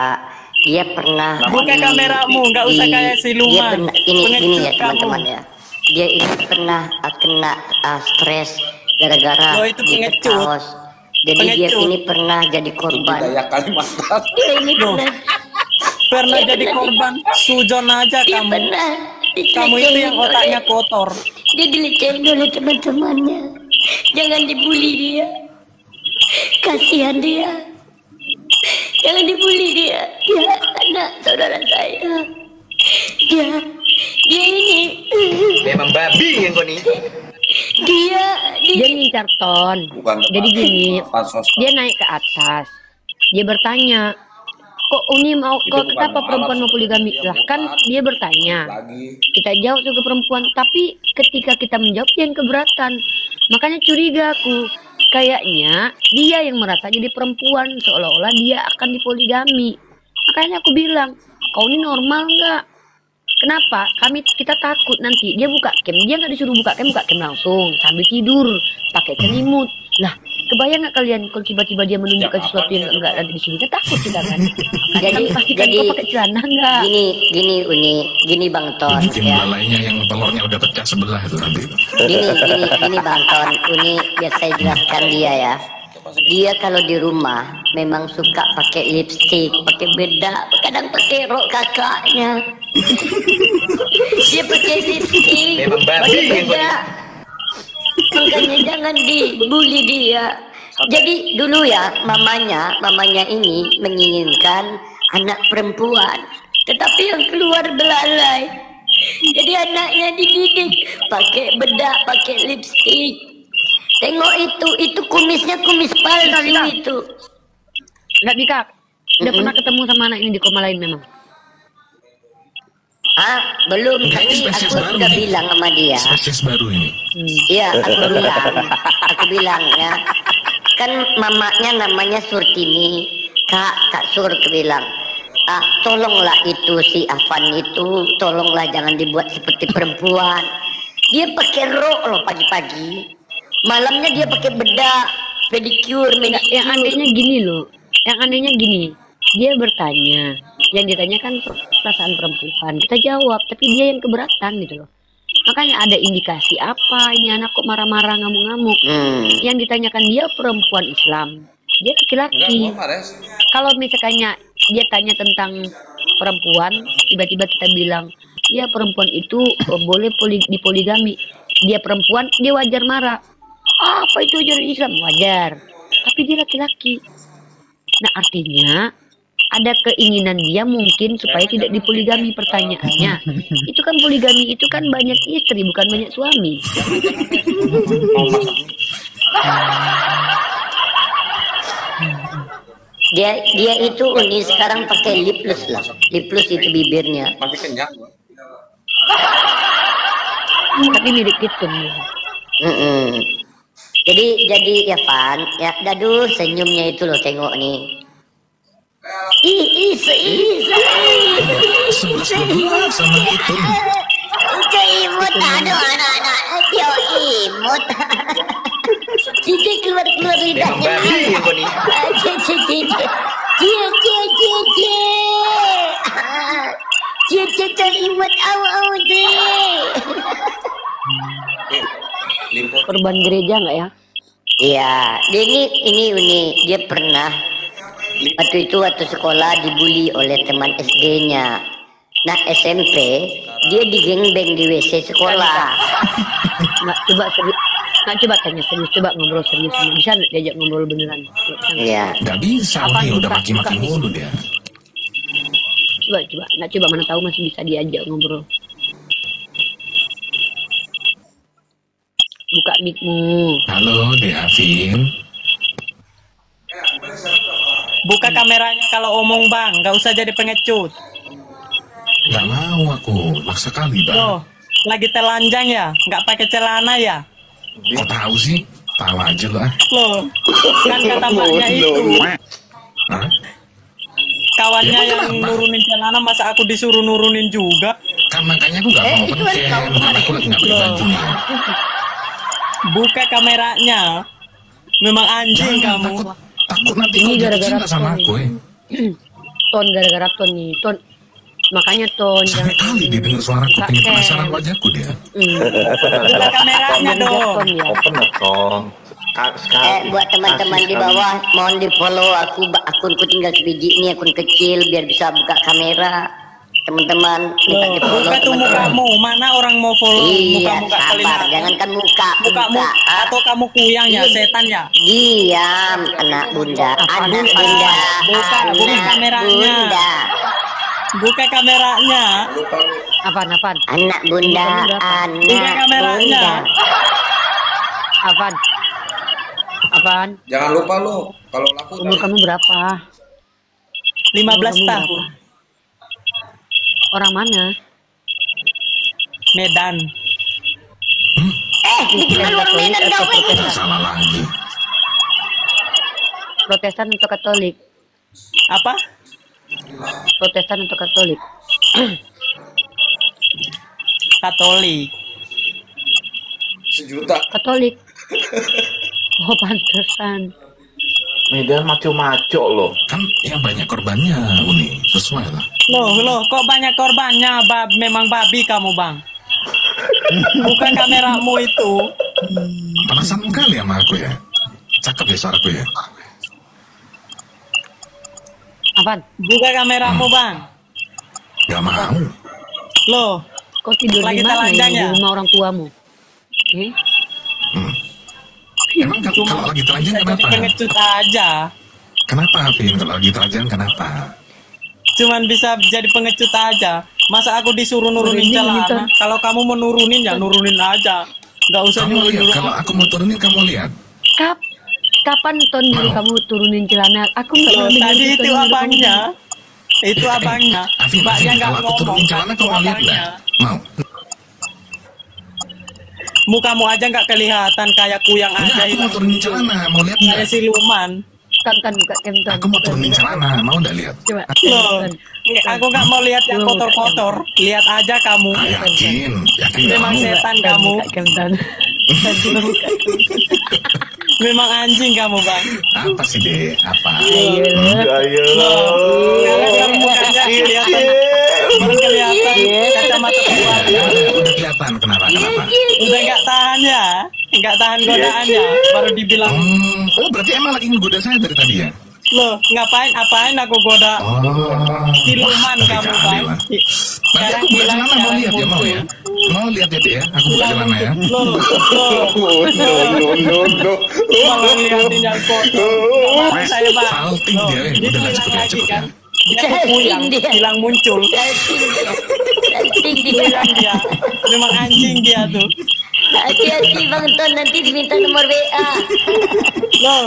Speaker 7: Dia pernah
Speaker 6: Buka kameramu, nggak usah kayak siluman.
Speaker 7: Dia pernah, ini
Speaker 6: Pengecut
Speaker 7: ya
Speaker 6: kamu.
Speaker 7: teman-teman ya. Dia ini pernah kena stres gara-gara
Speaker 6: Loh, itu
Speaker 7: gigitan
Speaker 6: pengecut.
Speaker 7: kaos. Jadi dia
Speaker 6: Pengecut.
Speaker 7: ini pernah jadi korban.
Speaker 8: Kalimantan.
Speaker 7: Dia ini pernah
Speaker 6: Pernah
Speaker 7: Dia
Speaker 6: jadi
Speaker 7: pernah-
Speaker 6: korban, sujon aja
Speaker 7: dia
Speaker 6: kamu.
Speaker 7: pernah
Speaker 6: Kamu itu yang otaknya kotor.
Speaker 7: Dia dilecehin oleh teman-temannya. Jangan dibully dia. Kasihan dia. Jangan dibully dia. Dia anak saudara saya. Dia ini.
Speaker 8: Memang babi yang kau nih.
Speaker 7: Dia
Speaker 3: dia ngincar ton. Jadi gini, dia naik ke atas. Dia bertanya, kok Uni mau, kok kenapa perempuan mau poligami? Lah kan dia bertanya. Kita jawab juga perempuan, tapi ketika kita menjawab dia yang keberatan. Makanya curiga aku. Kayaknya dia yang merasa jadi perempuan, seolah-olah dia akan dipoligami. Makanya aku bilang, kau ini normal nggak? Kenapa? Kita takut nanti dia buka cam, dia nggak disuruh buka cam langsung sambil tidur pakai selimut. Lah, kebayang nggak kalian kalau tiba-tiba dia menunjukkan sesuatu yang enggak ada di sini? Kan takut kita kan.
Speaker 7: Jadi-
Speaker 3: pastikan
Speaker 7: jadi-
Speaker 3: kau pakai celana nggak?
Speaker 7: gini Uni, gini Bang Ton
Speaker 2: Mungkin
Speaker 7: ya.
Speaker 2: belalainya yang telurnya udah pecah sebelah itu nanti.
Speaker 7: Gini Bang Ton, Uni biar saya jelaskan dia ya. Dia kalau di rumah memang suka pakai lipstick, pakai bedak, kadang pakai rok kakaknya. Dia pakai lipstick,
Speaker 8: Memang babi
Speaker 7: pakai
Speaker 8: yang kau
Speaker 7: bedak. Makanya jangan dibully dia. Jadi dulu ya mamanya ini menginginkan anak perempuan, tetapi yang keluar belalai. Jadi anaknya dididik pakai bedak, pakai lipstick. Tengok itu kumisnya kumis palsu itu.
Speaker 3: Nggak Bika, udah pernah ketemu sama anak ini di koma lain memang.
Speaker 7: Belum,
Speaker 2: Enggak, ini
Speaker 7: tapi
Speaker 2: spesies
Speaker 7: aku
Speaker 2: baru
Speaker 7: sudah
Speaker 2: nih.
Speaker 7: bilang sama dia.
Speaker 2: Spesies baru ini.
Speaker 7: Iya, aku bilang ya. Kan mamanya namanya Surtini. Kak Sur aku bilang, tolonglah itu si Afan itu, tolonglah jangan dibuat seperti perempuan. Dia pakai rok loh pagi-pagi. Malamnya dia pakai bedak, pedicure,
Speaker 3: Yang anehnya gini loh, yang anehnya gini, dia bertanya, yang ditanya kan perasaan perempuan, kita jawab, tapi dia yang keberatan gitu loh. Makanya ada indikasi apa ini anak kok marah-marah ngamuk-ngamuk. Yang ditanyakan dia perempuan Islam, dia laki-laki. Kalau misalnya dia tanya tentang perempuan, tiba-tiba kita bilang, ya perempuan itu boleh dipoligami. Dia perempuan, dia wajar marah. Apa itu ajaran Islam? Wajar. Tapi dia laki-laki. Nah artinya ada keinginan dia mungkin supaya tidak dipoligami. Pertanyaannya, itu kan poligami itu kan banyak istri bukan banyak suami.
Speaker 7: Dia itu Uni sekarang pakai lip gloss lah. Lip gloss itu bibirnya.
Speaker 8: Masih kenyang.
Speaker 3: Tapi mirip gitu.
Speaker 7: Jadi ya Van, ya aduh senyumnya itu loh tengok nih.
Speaker 2: sama itu.
Speaker 7: Itu imut, aduh anak-anak, yo imut. Cici keluar lidahnya.
Speaker 8: Babi yang kau ni.
Speaker 7: Cici terimut au deh.
Speaker 3: Korban gereja nggak ya?
Speaker 7: Iya, dia ini unik. Dia pernah waktu sekolah dibully oleh teman SD-nya. Nah SMP dia digengbeng di WC sekolah.
Speaker 3: Nggak coba tanya serius, coba ngobrol serius. Bisa nggak diajak ngobrol beneran?
Speaker 7: Iya.
Speaker 2: Nggak bisa, nih udah maki-maki mulu dia.
Speaker 3: Coba mana tahu masih bisa diajak ngobrol. Buka mic-mu.
Speaker 2: Halo, Deavin.
Speaker 6: Buka kameranya kalau omong bang, nggak usah jadi pengecut.
Speaker 2: Nggak mau aku, maksa kali bang.
Speaker 6: Loh, lagi telanjang ya, nggak pakai celana ya?
Speaker 2: Kok tahu sih? Tahu aja lah.
Speaker 6: Loh, kan kata mbaknya itu.
Speaker 2: Hah?
Speaker 6: Kawannya
Speaker 2: Ya,
Speaker 6: yang
Speaker 2: kenapa?
Speaker 6: nurunin celana, masa aku disuruh nurunin juga?
Speaker 2: Kan makanya aku nggak mau
Speaker 7: itu kan
Speaker 2: pencet,
Speaker 7: kau
Speaker 2: karena aku lagi nggak pakai baju nih.
Speaker 6: Buka kameranya. Memang anjing
Speaker 2: Jangan,
Speaker 6: kamu.
Speaker 2: takut nanti
Speaker 3: Ini
Speaker 2: kau jatuh
Speaker 3: gara-gara
Speaker 2: cinta sama aku ya.
Speaker 3: Ton gara-gara Ton nih. Ton makanya Ton
Speaker 2: Sampai kali dia dengar suaraku, pengen penasaran wajahku dia.
Speaker 6: Buka kameranya dong.
Speaker 3: Ton ya.
Speaker 5: Open dong.
Speaker 7: Buat teman-teman di bawah, mohon di follow akunku tinggal sebiji ini, akun kecil biar bisa buka kamera. Teman-teman minta di follow.
Speaker 6: Buka tuh mukamu, mana orang mau follow
Speaker 7: Iya,
Speaker 6: muka-muka
Speaker 7: sabar,
Speaker 6: kelihatan.
Speaker 7: jangankan muka,
Speaker 6: Mukamu atau kamu kuyang ya, setan ya?
Speaker 7: Diam, anak bunda, anak bunda,
Speaker 6: Buka kameranya.
Speaker 7: bunda,
Speaker 6: Buka kameranya.
Speaker 3: Apaan?
Speaker 7: anak bunda,
Speaker 6: Buka
Speaker 7: anak
Speaker 6: kameranya.
Speaker 7: bunda.
Speaker 3: Apaan?
Speaker 8: Jangan lupa lu kalau laku
Speaker 3: Umur kamu berapa?
Speaker 6: 15
Speaker 3: Kamu
Speaker 6: tahun.
Speaker 3: Orang mana?
Speaker 6: Medan.
Speaker 7: Ditinggal orang Medan kau ini.
Speaker 2: Salah lagi.
Speaker 3: Protestan atau Katolik?
Speaker 6: Apa?
Speaker 3: Protestan atau Katolik?
Speaker 6: Katolik.
Speaker 8: sejuta.
Speaker 3: Katolik. Oh pantesan.
Speaker 5: Medan maco-maco loh.
Speaker 2: Kan yang banyak korbannya, Uni. Sesuai lah.
Speaker 6: Loh, kok banyak korbannya? Memang babi kamu, Bang. Buka kameramu itu.
Speaker 2: Penasaran kali sama aku ya. Cakep ya suaraku ya.
Speaker 3: Apaan?
Speaker 6: Buka kameramu, Bang.
Speaker 2: Gak mau.
Speaker 6: Loh,
Speaker 3: Kau tidur
Speaker 6: Lagi
Speaker 3: di mana?
Speaker 6: telanjang
Speaker 3: Di
Speaker 6: ya?
Speaker 3: rumah orang tuamu?
Speaker 2: Emang kalau lagi telanjang
Speaker 6: jadi
Speaker 2: kenapa?
Speaker 6: pengecut aja.
Speaker 2: Kenapa, Vin? Kalau lagi telanjang kenapa?
Speaker 6: Cuman bisa jadi pengecut aja. Masa aku disuruh nurunin
Speaker 3: Merinding
Speaker 6: celana?
Speaker 3: gitu.
Speaker 6: Kalau kamu mau nurunin ya nurunin aja. Gak usah
Speaker 2: Kamu lihat,
Speaker 6: nyuruh-nyuruh.
Speaker 2: kalau aku mau turunin kamu lihat.
Speaker 3: Kapan Ton dulu
Speaker 2: Mau.
Speaker 3: kamu turunin celana? Aku nggak
Speaker 6: Loh,
Speaker 3: pernah dengar
Speaker 6: tadi
Speaker 3: Ton
Speaker 6: itu
Speaker 3: nyuruh kamu.
Speaker 6: abangnya. Itu abangnya.
Speaker 2: Afin,
Speaker 6: Mbaknya nggak
Speaker 2: kalau aku
Speaker 6: ngomong.
Speaker 2: turunin celana kamu lihat nggak? Mau?
Speaker 6: Mukamu aja nggak kelihatan kayak kuyang
Speaker 2: Enggak,
Speaker 6: aja
Speaker 2: aku mau
Speaker 6: hilang.
Speaker 2: turunin celana. Mau lihat
Speaker 6: Kayak
Speaker 2: nggak?
Speaker 6: siluman.
Speaker 3: Ton buka cam Ton.
Speaker 2: Aku mau turunin celana. Mau nggak lihat?
Speaker 3: Coba.
Speaker 6: Loh,
Speaker 3: Ton.
Speaker 6: aku nggak mau lihat yang
Speaker 3: Loh,
Speaker 6: kotor-kotor. Lihat aja kamu.
Speaker 2: Ah, yakin? Yakin nggak
Speaker 6: Memang
Speaker 2: mau?
Speaker 6: setan
Speaker 3: Ton,
Speaker 6: kamu.
Speaker 3: buka cam Ton. Ton, coba buka cam.
Speaker 6: Memang anjing kamu, Bang.
Speaker 2: Apa sih, Dek? Apa?
Speaker 6: Sekarang baru mukanya kelihatan. Baru kelihatan kacamata tua.
Speaker 2: Udah kelihatan. Kenapa?
Speaker 6: Udah nggak tahan ya. Nggak tahan godaannya. Baru dibilang,
Speaker 2: Oh, berarti emang lagi ngegoda saya dari tadi ya?
Speaker 6: loh apain aku goda.
Speaker 2: Oh.
Speaker 6: Siluman
Speaker 2: Wah,
Speaker 6: kamu,
Speaker 2: kali
Speaker 6: Bang.
Speaker 2: lah. Nanti aku buka celana mau lihat ya, mau ya? Mau lihat ya, Dek ya? Aku buka celana ya?
Speaker 6: Loh.
Speaker 8: No.
Speaker 6: Malah ngeliatin yang kotor. Nggak mau saya, Bang.
Speaker 2: Salting
Speaker 6: Loh,
Speaker 2: dia,
Speaker 6: dia
Speaker 2: udah
Speaker 6: bilang
Speaker 2: cukup ya,
Speaker 6: lagi
Speaker 2: cukup
Speaker 6: kan.
Speaker 2: ya.
Speaker 6: Dia kuyang,
Speaker 7: Dia.
Speaker 6: bilang muncul.
Speaker 7: Salting dia.
Speaker 6: Kuyang dia. Memang anjing dia tuh.
Speaker 7: Hati-hati Bang Ton, nanti diminta nomor WA.
Speaker 6: Loh.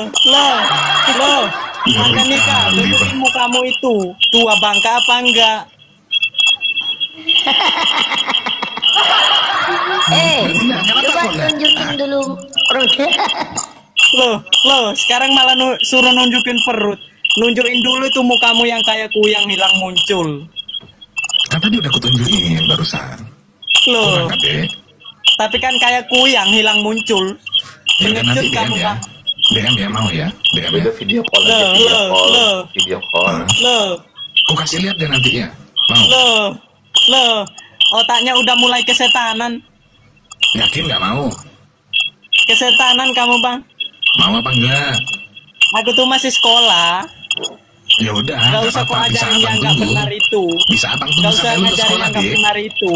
Speaker 6: Anda nikah,
Speaker 2: Kali,
Speaker 6: tunjukin
Speaker 2: Bang.
Speaker 6: mukamu itu. Tua bangka apa enggak?
Speaker 2: Enggak, kenapa
Speaker 7: Coba
Speaker 2: kok enggak?
Speaker 7: tunjukin dulu orang.
Speaker 6: Loh, sekarang malah suruh nunjukin perut. Nunjukin dulu tuh mukamu yang kayak kuyang hilang muncul.
Speaker 2: Kan tadi udah kutunjukin barusan.
Speaker 6: Loh.
Speaker 2: Kurang kan, Dek?
Speaker 6: Tapi kan kayak kuyang hilang muncul.
Speaker 2: Ya udah nanti
Speaker 6: Pengecut kamu
Speaker 2: DM ya.
Speaker 6: kan.
Speaker 2: DM ya mau ya. DM ya.
Speaker 5: Udah video call aja, video call.
Speaker 6: Loh.
Speaker 2: Aku kasih lihat deh nanti ya. Mau?
Speaker 6: Loh. Otaknya udah mulai kesetanan.
Speaker 2: Yakin nggak mau?
Speaker 6: Kesetanan kamu, Bang.
Speaker 2: Mau apa enggak?
Speaker 6: Aku tuh masih sekolah.
Speaker 2: Ya udah.
Speaker 6: Gak usah kau
Speaker 2: apa-apa. Bisa
Speaker 6: ajarin yang
Speaker 2: abang
Speaker 6: gak
Speaker 2: tunggu.
Speaker 6: benar itu.
Speaker 2: Bisa abang tunggu
Speaker 6: Gak usah
Speaker 2: sampai lulus
Speaker 6: ngajarin
Speaker 2: sekolah,
Speaker 6: yang gak
Speaker 2: Dek.
Speaker 6: benar itu.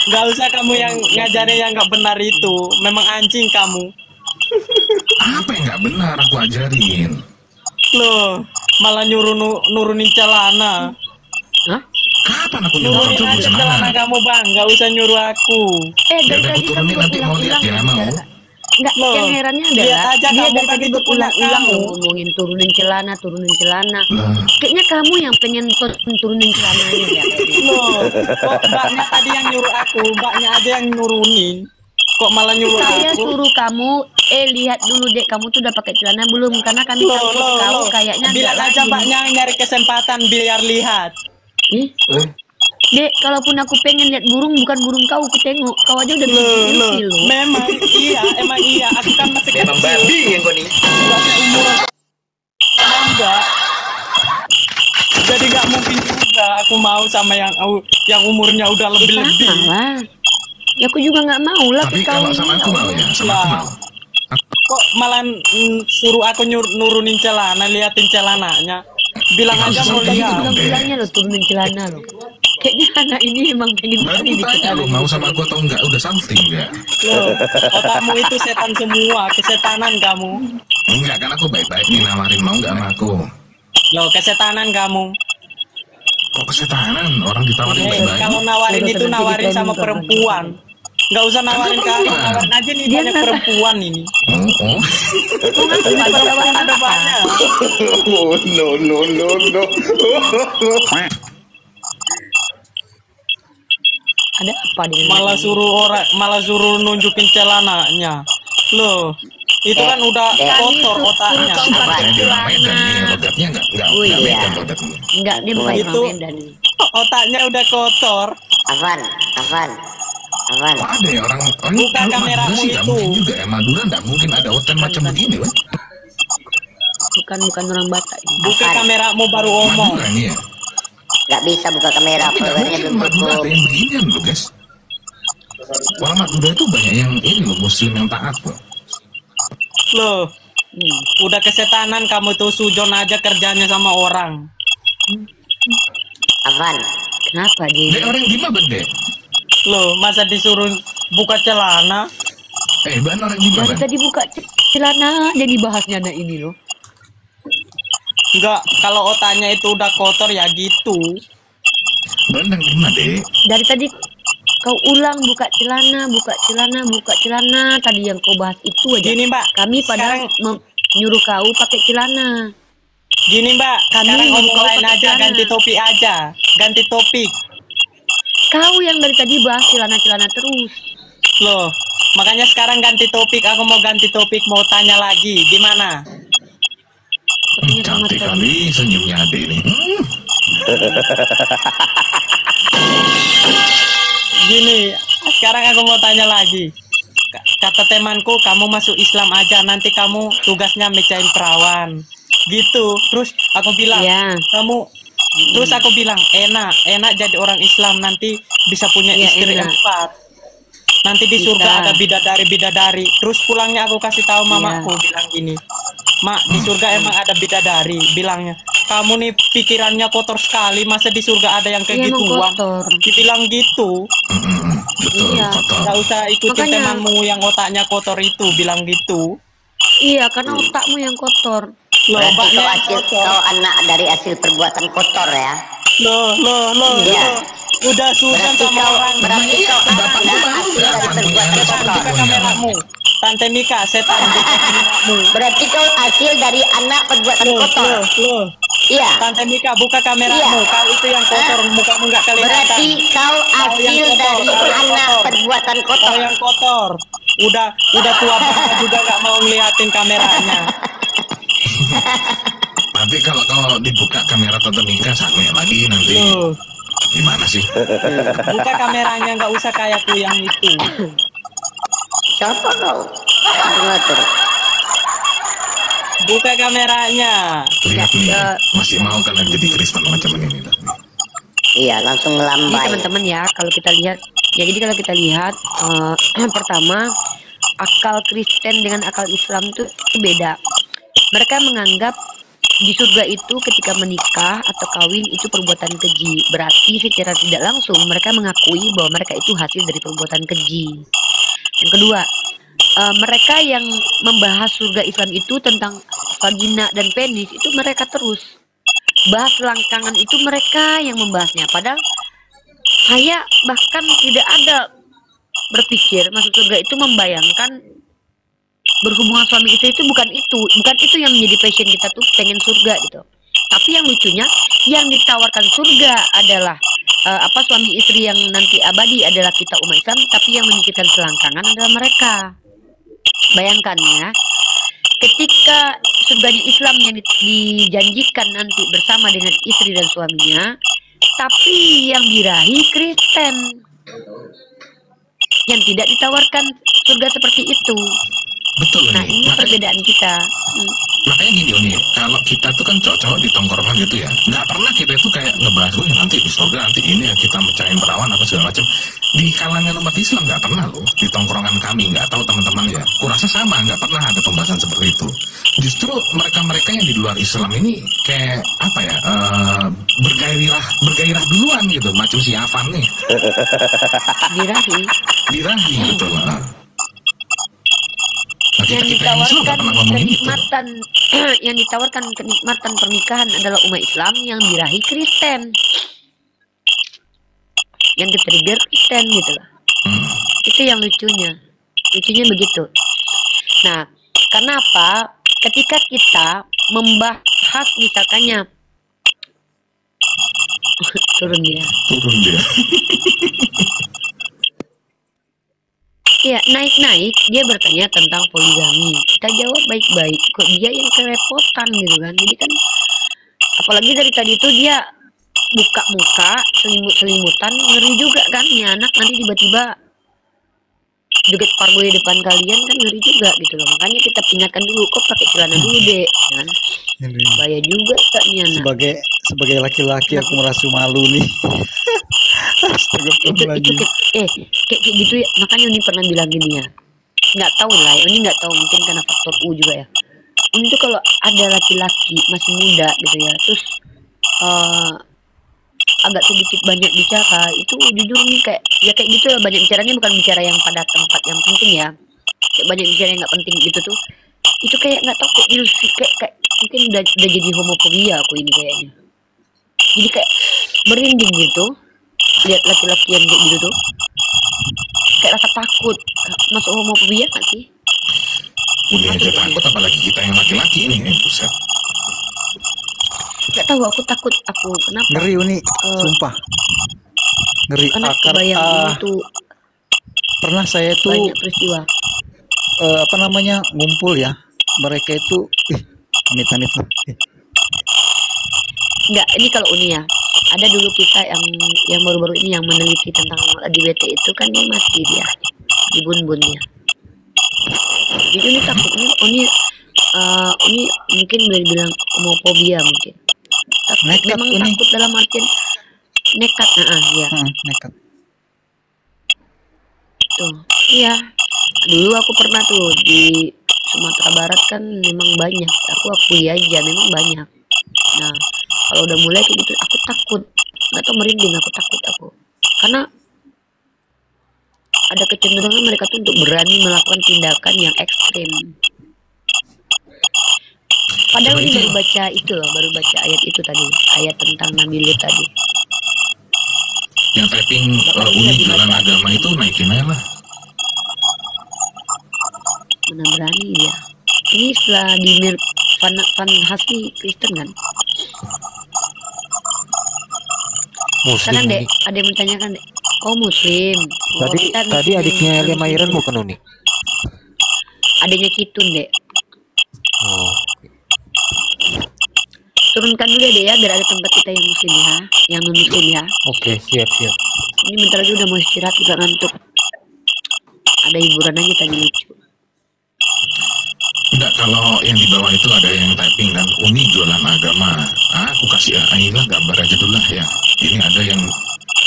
Speaker 6: Gak usah kamu yang ngajarin yang gak benar itu. Memang anjing kamu.
Speaker 2: Apa yang nggak benar aku ajarin?
Speaker 6: Loh, malah nurunin celana.
Speaker 3: Hah?
Speaker 2: Kapan aku nyuruh
Speaker 6: Nurunin
Speaker 2: kamu
Speaker 6: aja
Speaker 2: celana?
Speaker 6: celana kamu, Bang. Gak usah nyuruh aku.
Speaker 2: Ya
Speaker 3: Dari
Speaker 2: udah aku
Speaker 3: tadi
Speaker 2: turunin
Speaker 3: kamu
Speaker 2: nanti mau lihat ya, mau?
Speaker 3: Enggak,
Speaker 6: Loh,
Speaker 3: yang herannya
Speaker 6: lihat
Speaker 3: adalah
Speaker 6: aja
Speaker 3: dia
Speaker 6: kamu
Speaker 3: dari
Speaker 6: kan
Speaker 3: tadi
Speaker 6: itu punya
Speaker 3: berulang-ulang
Speaker 6: kamu.
Speaker 3: ngomongin turunin celana.
Speaker 2: Lah,
Speaker 3: Kayaknya kamu yang pengen turunin celananya ya kayak gitu.
Speaker 6: Loh, kok mbaknya tadi yang nyuruh aku, mbaknya aja yang nurunin. Kok malah nyuruh
Speaker 3: Saya
Speaker 6: aku?
Speaker 3: suruh kamu, lihat dulu dek, kamu tuh udah pakai celana belum? Karena kami tahu kau kayaknya
Speaker 6: bilang
Speaker 3: nggak
Speaker 6: aja
Speaker 3: rajin.
Speaker 6: mbaknya nyari kesempatan biar lihat.
Speaker 3: Ih, dek, kalaupun aku pengen lihat burung, bukan burung kau, aku tengok. Kau aja udah ilfil loh.
Speaker 6: Memang iya, aku kan masih
Speaker 8: Memang
Speaker 6: kecil.
Speaker 8: babi yang kau nih.
Speaker 6: Nggak seumuran sama mbak. Jadi nggak mungkin juga aku mau sama yang umurnya udah lebih-lebih.
Speaker 3: Sama lah. Ya aku juga nggak mau lah.
Speaker 2: tapi kalau sama aku mau ya, sama aku mau.
Speaker 6: Kok malah suruh aku nurunin celana, liatin celananya. Bilang
Speaker 2: Ya,
Speaker 6: aja
Speaker 2: nggak
Speaker 6: mau
Speaker 2: usah
Speaker 6: lihat.
Speaker 2: gitu dong.
Speaker 3: Bilangnya lo turunin celana lo. Kayaknya anak ini emang pengen
Speaker 2: Baru
Speaker 3: sekali
Speaker 2: aku tanya lo mau sama aku atau enggak, udah something ya?
Speaker 6: Loh, otakmu itu setan semua, kesetanan kamu.
Speaker 2: Enggak kan aku baik-baik nih nawarin, mau nggak sama aku?
Speaker 6: Loh, kesetanan kamu.
Speaker 2: Kok kesetanan? Orang ditawarin baik-baik.
Speaker 6: Kalau nawarin itu nawarin sama perempuan. Nggak usah nawarin kamu, nawarin aja nih banyak perempuan ini.
Speaker 2: Oh.
Speaker 6: Perempuan ada banyak.
Speaker 8: Oh, no.
Speaker 3: Ada apa dengan
Speaker 6: Malah suruh nunjukin celananya. Loh, itu kan udah kotor otaknya.
Speaker 2: Kayak di orang Medan nih, logatnya enggak Medan logatnya.
Speaker 3: Enggak, dia bukan
Speaker 6: Itu
Speaker 3: orang Medan ini.
Speaker 6: otaknya udah kotor.
Speaker 7: Afan.
Speaker 2: Kok ada ya orang
Speaker 6: Buka
Speaker 2: kalau
Speaker 6: kameramu
Speaker 2: Madura sih nggak
Speaker 6: itu.
Speaker 2: mungkin juga ya, Madura nggak mungkin ada hotel macam begini, weh.
Speaker 3: Bukan orang Batak ini.
Speaker 6: Buka kameramu baru omong.
Speaker 2: Madura nih ya.
Speaker 7: Nggak bisa buka kamera,
Speaker 2: Tapi nggak
Speaker 7: foldernya
Speaker 2: mungkin
Speaker 7: belum
Speaker 2: Madura ada
Speaker 7: cukup.
Speaker 2: yang beginian loh, guys. Orang Madura itu banyak yang ini loh, Muslim yang taat loh.
Speaker 6: Loh, udah kesetanan kamu tuh sujon aja kerjanya sama orang.
Speaker 7: Afan.
Speaker 3: Kenapa dia?
Speaker 2: Dek, orang di mana, Dek?
Speaker 6: Loh, masa disuruh buka celana?
Speaker 2: Ban orang di
Speaker 3: Dari
Speaker 2: mana?
Speaker 3: tadi buka celana jadi bahasnya anak ini loh.
Speaker 6: Enggak, kalau otaknya itu udah kotor ya gitu.
Speaker 2: Ban yang di mana, Dek?
Speaker 3: Dari tadi kau ulang buka celana. Tadi yang kau bahas itu aja.
Speaker 6: Gini mbak,
Speaker 3: Kami padahal nyuruh kau pakai celana.
Speaker 6: Gini mbak,
Speaker 3: Kami
Speaker 6: sekarang
Speaker 3: nyuruh
Speaker 6: ngomong
Speaker 3: kau
Speaker 6: lain
Speaker 3: pakai
Speaker 6: aja,
Speaker 3: celana.
Speaker 6: ganti topik aja. Ganti topik.
Speaker 3: Kau yang dari tadi bahas celana terus.
Speaker 6: Loh, makanya sekarang ganti topik. Aku mau ganti topik, mau tanya lagi. Gimana?
Speaker 2: Cantik kali senyumnya Ade ini.
Speaker 6: Gini, sekarang aku mau tanya lagi. Kata temanku, kamu masuk Islam aja, nanti kamu tugasnya mecahin perawan. Gitu. Terus aku bilang,
Speaker 3: Iya.
Speaker 6: Terus aku bilang, enak jadi orang Islam, nanti bisa punya
Speaker 3: Iya,
Speaker 6: istri
Speaker 3: enak.
Speaker 6: 4. Nanti di
Speaker 3: Bisa.
Speaker 6: surga ada bidadari. Terus pulangnya aku kasih tahu mamaku, bilang gini, Mak, di surga emang ada bidadari. Bilangnya, kamu nih pikirannya kotor sekali, masa di surga ada yang kayak
Speaker 3: Iya, emang
Speaker 6: gituan.
Speaker 3: kotor.
Speaker 6: Dibilang gitu.
Speaker 2: Betul,
Speaker 3: Iya.
Speaker 2: kotor.
Speaker 6: Gak usah ikutin
Speaker 3: Makanya-
Speaker 6: temanmu yang otaknya kotor itu, bilang gitu.
Speaker 3: Iya, karena otakmu yang kotor.
Speaker 6: Loh,
Speaker 7: Berarti
Speaker 6: mbaknya
Speaker 7: kau
Speaker 6: yang kotor.
Speaker 7: kau anak dari hasil perbuatan kotor ya.
Speaker 6: Loh.
Speaker 7: Iya.
Speaker 6: Udah susan sama orang.
Speaker 7: berarti kau anak dari hasil dari perbuatan
Speaker 6: Setan,
Speaker 7: kotor.
Speaker 6: buka kameramu. Tante Mika, setan, buka kameramu.
Speaker 7: Berarti kau hasil dari anak perbuatan kotor.
Speaker 6: Loh.
Speaker 7: Iya.
Speaker 6: Tante Mika, buka kameramu.
Speaker 7: Iya.
Speaker 6: Kau itu yang kotor, mukamu nggak kelihatan.
Speaker 7: Berarti kau hasil
Speaker 6: yang kotor,
Speaker 7: dari
Speaker 6: kau yang
Speaker 7: anak
Speaker 6: kotor.
Speaker 7: perbuatan
Speaker 6: Kau
Speaker 7: kotor.
Speaker 6: yang kotor. Udah tua banget juga nggak mau ngeliatin kameranya.
Speaker 2: Nanti kalau dibuka kamera Tante Mika sange lagi nanti. Gimana sih?
Speaker 6: Buka kameranya, nggak usah kayak aku yang itu.
Speaker 7: Siapa kau? Ngatur.
Speaker 6: Buka kameranya.
Speaker 2: Lihat nih, masih mau kalian jadi Kristen macam ini.
Speaker 7: Iya, langsung
Speaker 3: Ini
Speaker 7: melambai.
Speaker 3: teman-teman ya, kalau kita lihat, ya jadi kalau kita lihat, pertama akal Kristen dengan akal Islam itu beda. Mereka menganggap di surga itu ketika menikah atau kawin itu perbuatan keji. Berarti secara tidak langsung mereka mengakui bahwa mereka itu hasil dari perbuatan keji. Yang kedua, mereka yang membahas surga Islam itu tentang vagina dan penis itu mereka terus bahas selangkangan itu mereka yang membahasnya. Padahal saya bahkan tidak ada berpikir masuk surga itu membayangkan berhubungan suami istri itu bukan itu yang menjadi passion kita tuh, pengen surga gitu. Tapi yang lucunya yang ditawarkan surga adalah suami istri yang nanti abadi adalah kita umat Islam, tapi yang memikirkan selangkangan adalah mereka. Bayangkan ya, ketika surganya Islam yang dijanjikan nanti bersama dengan istri dan suaminya, tapi yang birahi Kristen yang tidak ditawarkan surga seperti itu.
Speaker 2: Betul
Speaker 3: Nah
Speaker 2: nih.
Speaker 3: ini perbedaan kita.
Speaker 2: Makanya gini Uni, kalau kita tuh kan cowok-cowok di tongkrongan gitu ya, nggak pernah kita itu kayak ngebahas, nanti di surga nanti ini ya kita mecahin perawan apa segala macam. Di kalangan umat Islam nggak pernah loh, di tongkrongan kami nggak tahu teman-teman ya. Kurasa sama, nggak pernah ada pembahasan seperti itu. Justru mereka-mereka yang di luar Islam ini kayak apa ya, bergairah duluan gitu, macam si Afan nih. Birahi betul lah.
Speaker 3: Yang ditawarkan kenikmatan yang ditawarkan kenikmatan pernikahan adalah umat Islam, yang birahi Kristen, yang di-trigger Kristen gitu lah. Itu yang lucunya begitu. Nah, karena apa? Ketika kita membahas misalkannya turun dia. Ya, naik-naik dia bertanya tentang poligami. Kita jawab baik-baik. Kok dia yang kerepotan gitu kan. Jadi kan apalagi dari tadi itu dia buka muka, selimut-selimutan, ngeri juga kan nih anak, nanti tiba-tiba joget pargo di depan kalian kan ngeri juga gitu loh. Makanya kita ingatkan dulu, kok pakai celana dulu deh, kan. Bahaya juga kan nih anak.
Speaker 4: Sebagai laki-laki aku merasa malu nih.
Speaker 3: itu kayak gitu ya. Makanya Uni pernah bilang gini ya, nggak tahu lah, Uni nggak tahu, mungkin karena faktor U juga ya. Uni tuh kalau ada laki-laki masih muda gitu ya, terus agak sedikit banyak bicara, itu jujur nih kayak gitu lah, banyak bicaranya bukan bicara yang pada tempat yang penting ya, kayak banyak bicara yang nggak penting gitu tuh, itu kayak nggak tahu kayak mungkin udah jadi homofobia aku ini kayaknya. Jadi kayak merinding gitu lihat laki-laki yang kayak gitu tuh, kayak rasa takut masuk homofobia nggak sih?
Speaker 2: Udah aja takut, apalagi kita yang laki-laki ini, buset.
Speaker 3: Gak tahu, aku takut, kenapa?
Speaker 4: Ngeri Uni, sumpah. Ngeri.
Speaker 3: Itu
Speaker 4: pernah saya tuh
Speaker 3: banyak peristiwa.
Speaker 4: Ngumpul ya. Mereka itu amit-amit lah.
Speaker 3: Enggak, ini kalau Uni ya. Ada dulu kita yang baru-baru ini yang meneliti tentang LGBT itu kan dia mati dia di bun-bunnya. Jadi Uni takutnya Uni mungkin boleh bilang homofobia mungkin.
Speaker 4: Nekat,
Speaker 3: memang
Speaker 4: Uni.
Speaker 3: takut dalam artian nekat, ya.
Speaker 4: Nekat.
Speaker 3: Tuh, iya. Dulu aku pernah tuh di Sumatera Barat kan memang banyak. Aku akui aja memang banyak. Nah, kalau udah mulai kayak gitu aku takut, nggak tau merinding, aku takut karena ada kecenderungan mereka tuh untuk berani melakukan tindakan yang ekstrim. Padahal ini baru baca ayat itu tadi, ayat tentang Nabi Lut tadi.
Speaker 2: Yang typing Uni jualan agama itu naikin aja lah.
Speaker 3: Mana berani dia. Ini setelah di Van Hasni Kristen kan?
Speaker 9: Muslim.
Speaker 3: Sekarang dek, ada yang menanyakan dek, oh Muslim.
Speaker 9: Tadi adiknya Elia Mairan bukan Uni?
Speaker 3: Adanya Kitun dek.
Speaker 9: Oh.
Speaker 3: turunkan dulu ya deh ya, biar ada tempat kita yang muslim ya, yang non muslim ya.
Speaker 9: Oke, siap.
Speaker 3: Ini bentar lagi udah mau istirahat juga ngantuk. Ada hiburan aja tadi lucu.
Speaker 2: Enggak, kalau yang di bawah itu ada yang typing kan, Uni jualan agama. Aku kasih Aila gambar aja dulu lah ya. Ini ada yang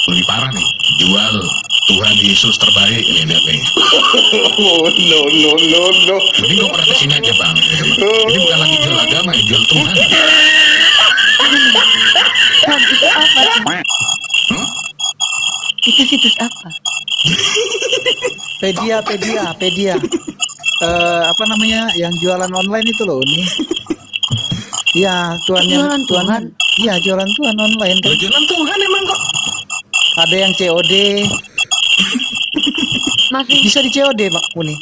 Speaker 2: lebih parah nih, jual Tuhan Yesus terbaik. Ini lihat nih.
Speaker 8: Oh, no.
Speaker 2: Jadi gue pernah kesini aja bang. Ini bukan lagi jual agama, ya jual Tuhan.
Speaker 3: Bang, itu apa?
Speaker 2: Hmm?
Speaker 3: Itu situs apa?
Speaker 4: Pedia. Apa namanya yang jualan online itu loh nih. Iya,
Speaker 3: Jualan Tuhan.
Speaker 4: Iya, jualan Tuhan online kan.
Speaker 2: Jualan Tuhan emang kok.
Speaker 4: Ada yang COD.
Speaker 3: Masih
Speaker 4: Bisa di COD, Pak Uni.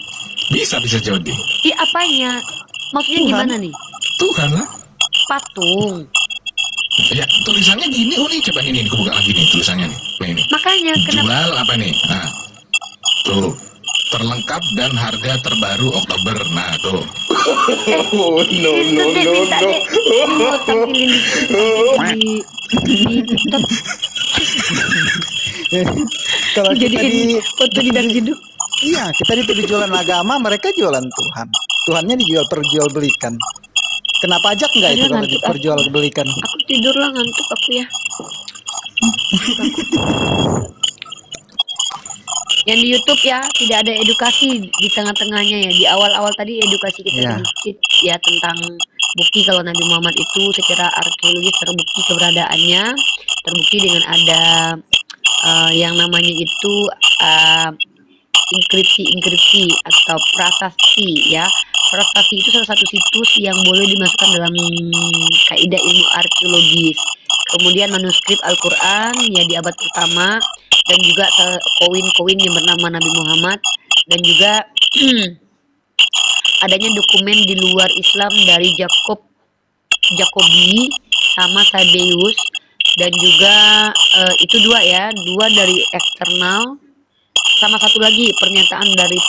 Speaker 2: Bisa COD.
Speaker 3: di apanya? Maksudnya
Speaker 4: Tuhan.
Speaker 3: gimana nih?
Speaker 2: Tuhan lah.
Speaker 3: Patung.
Speaker 2: Ya tulisannya gini, Uni coba ini aku buka lagi nih tulisannya nih. Ini.
Speaker 3: Makanya kenapa?
Speaker 2: Jual apa nih? Nah, tuh terlengkap dan harga terbaru Oktober. Nah tuh.
Speaker 8: Oh, no.
Speaker 3: Mau tampilin di TikTok.
Speaker 4: Kalau kita
Speaker 3: Jadi foto di dalam hidup.
Speaker 4: iya, kita dituduh jualan agama, mereka jualan Tuhan. Tuhannya perjualbelikan. Kena pajak nggak itu kalau diperjualbelikan?
Speaker 3: Aku tidur lah, ngantuk aku ya. Yang di YouTube ya, tidak ada edukasi di tengah-tengahnya ya. Di awal-awal tadi edukasi kita
Speaker 4: Iya.
Speaker 3: sedikit ya tentang bukti kalau Nabi Muhammad itu secara arkeologis terbukti keberadaannya, terbukti dengan ada yang namanya itu inskripsi atau prasasti ya. Prasasti itu salah satu situs yang boleh dimasukkan dalam kaidah ilmu arkeologis. Kemudian manuskrip Al-Quran ya di abad pertama, dan juga koin-koin yang bernama Nabi Muhammad, dan juga adanya dokumen di luar Islam dari Jacobi sama Sabeus, dan juga itu dua dari eksternal, sama satu lagi pernyataan dari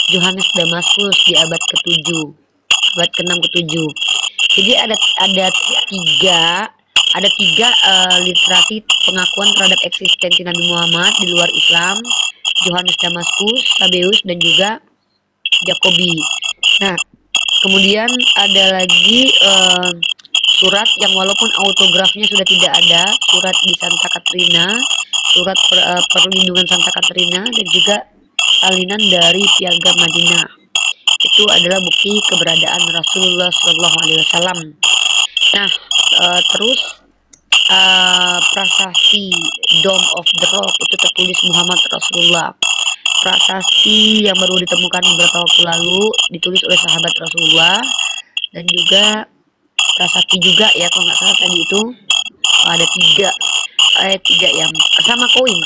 Speaker 3: Yohanes Damaskus di abad ke-7, abad ke-6 ke-7. Jadi ada tiga literasi pengakuan terhadap eksistensi Nabi Muhammad di luar Islam: Yohanes Damaskus, Sabeus, dan juga Jacobi. Nah, kemudian ada lagi surat yang walaupun autografnya sudah tidak ada, surat di Santa Katrina, surat perlindungan Santa Katrina, dan juga salinan dari Piagam Madinah. Itu adalah bukti keberadaan Rasulullah SAW. Nah, terus prasasti Dome of the Rock itu tertulis Muhammad Rasulullah. Prasasti yang baru ditemukan beberapa waktu lalu ditulis oleh sahabat Rasulullah, dan juga prasasti juga ya kalau nggak salah tadi itu ada tiga ya, sama koin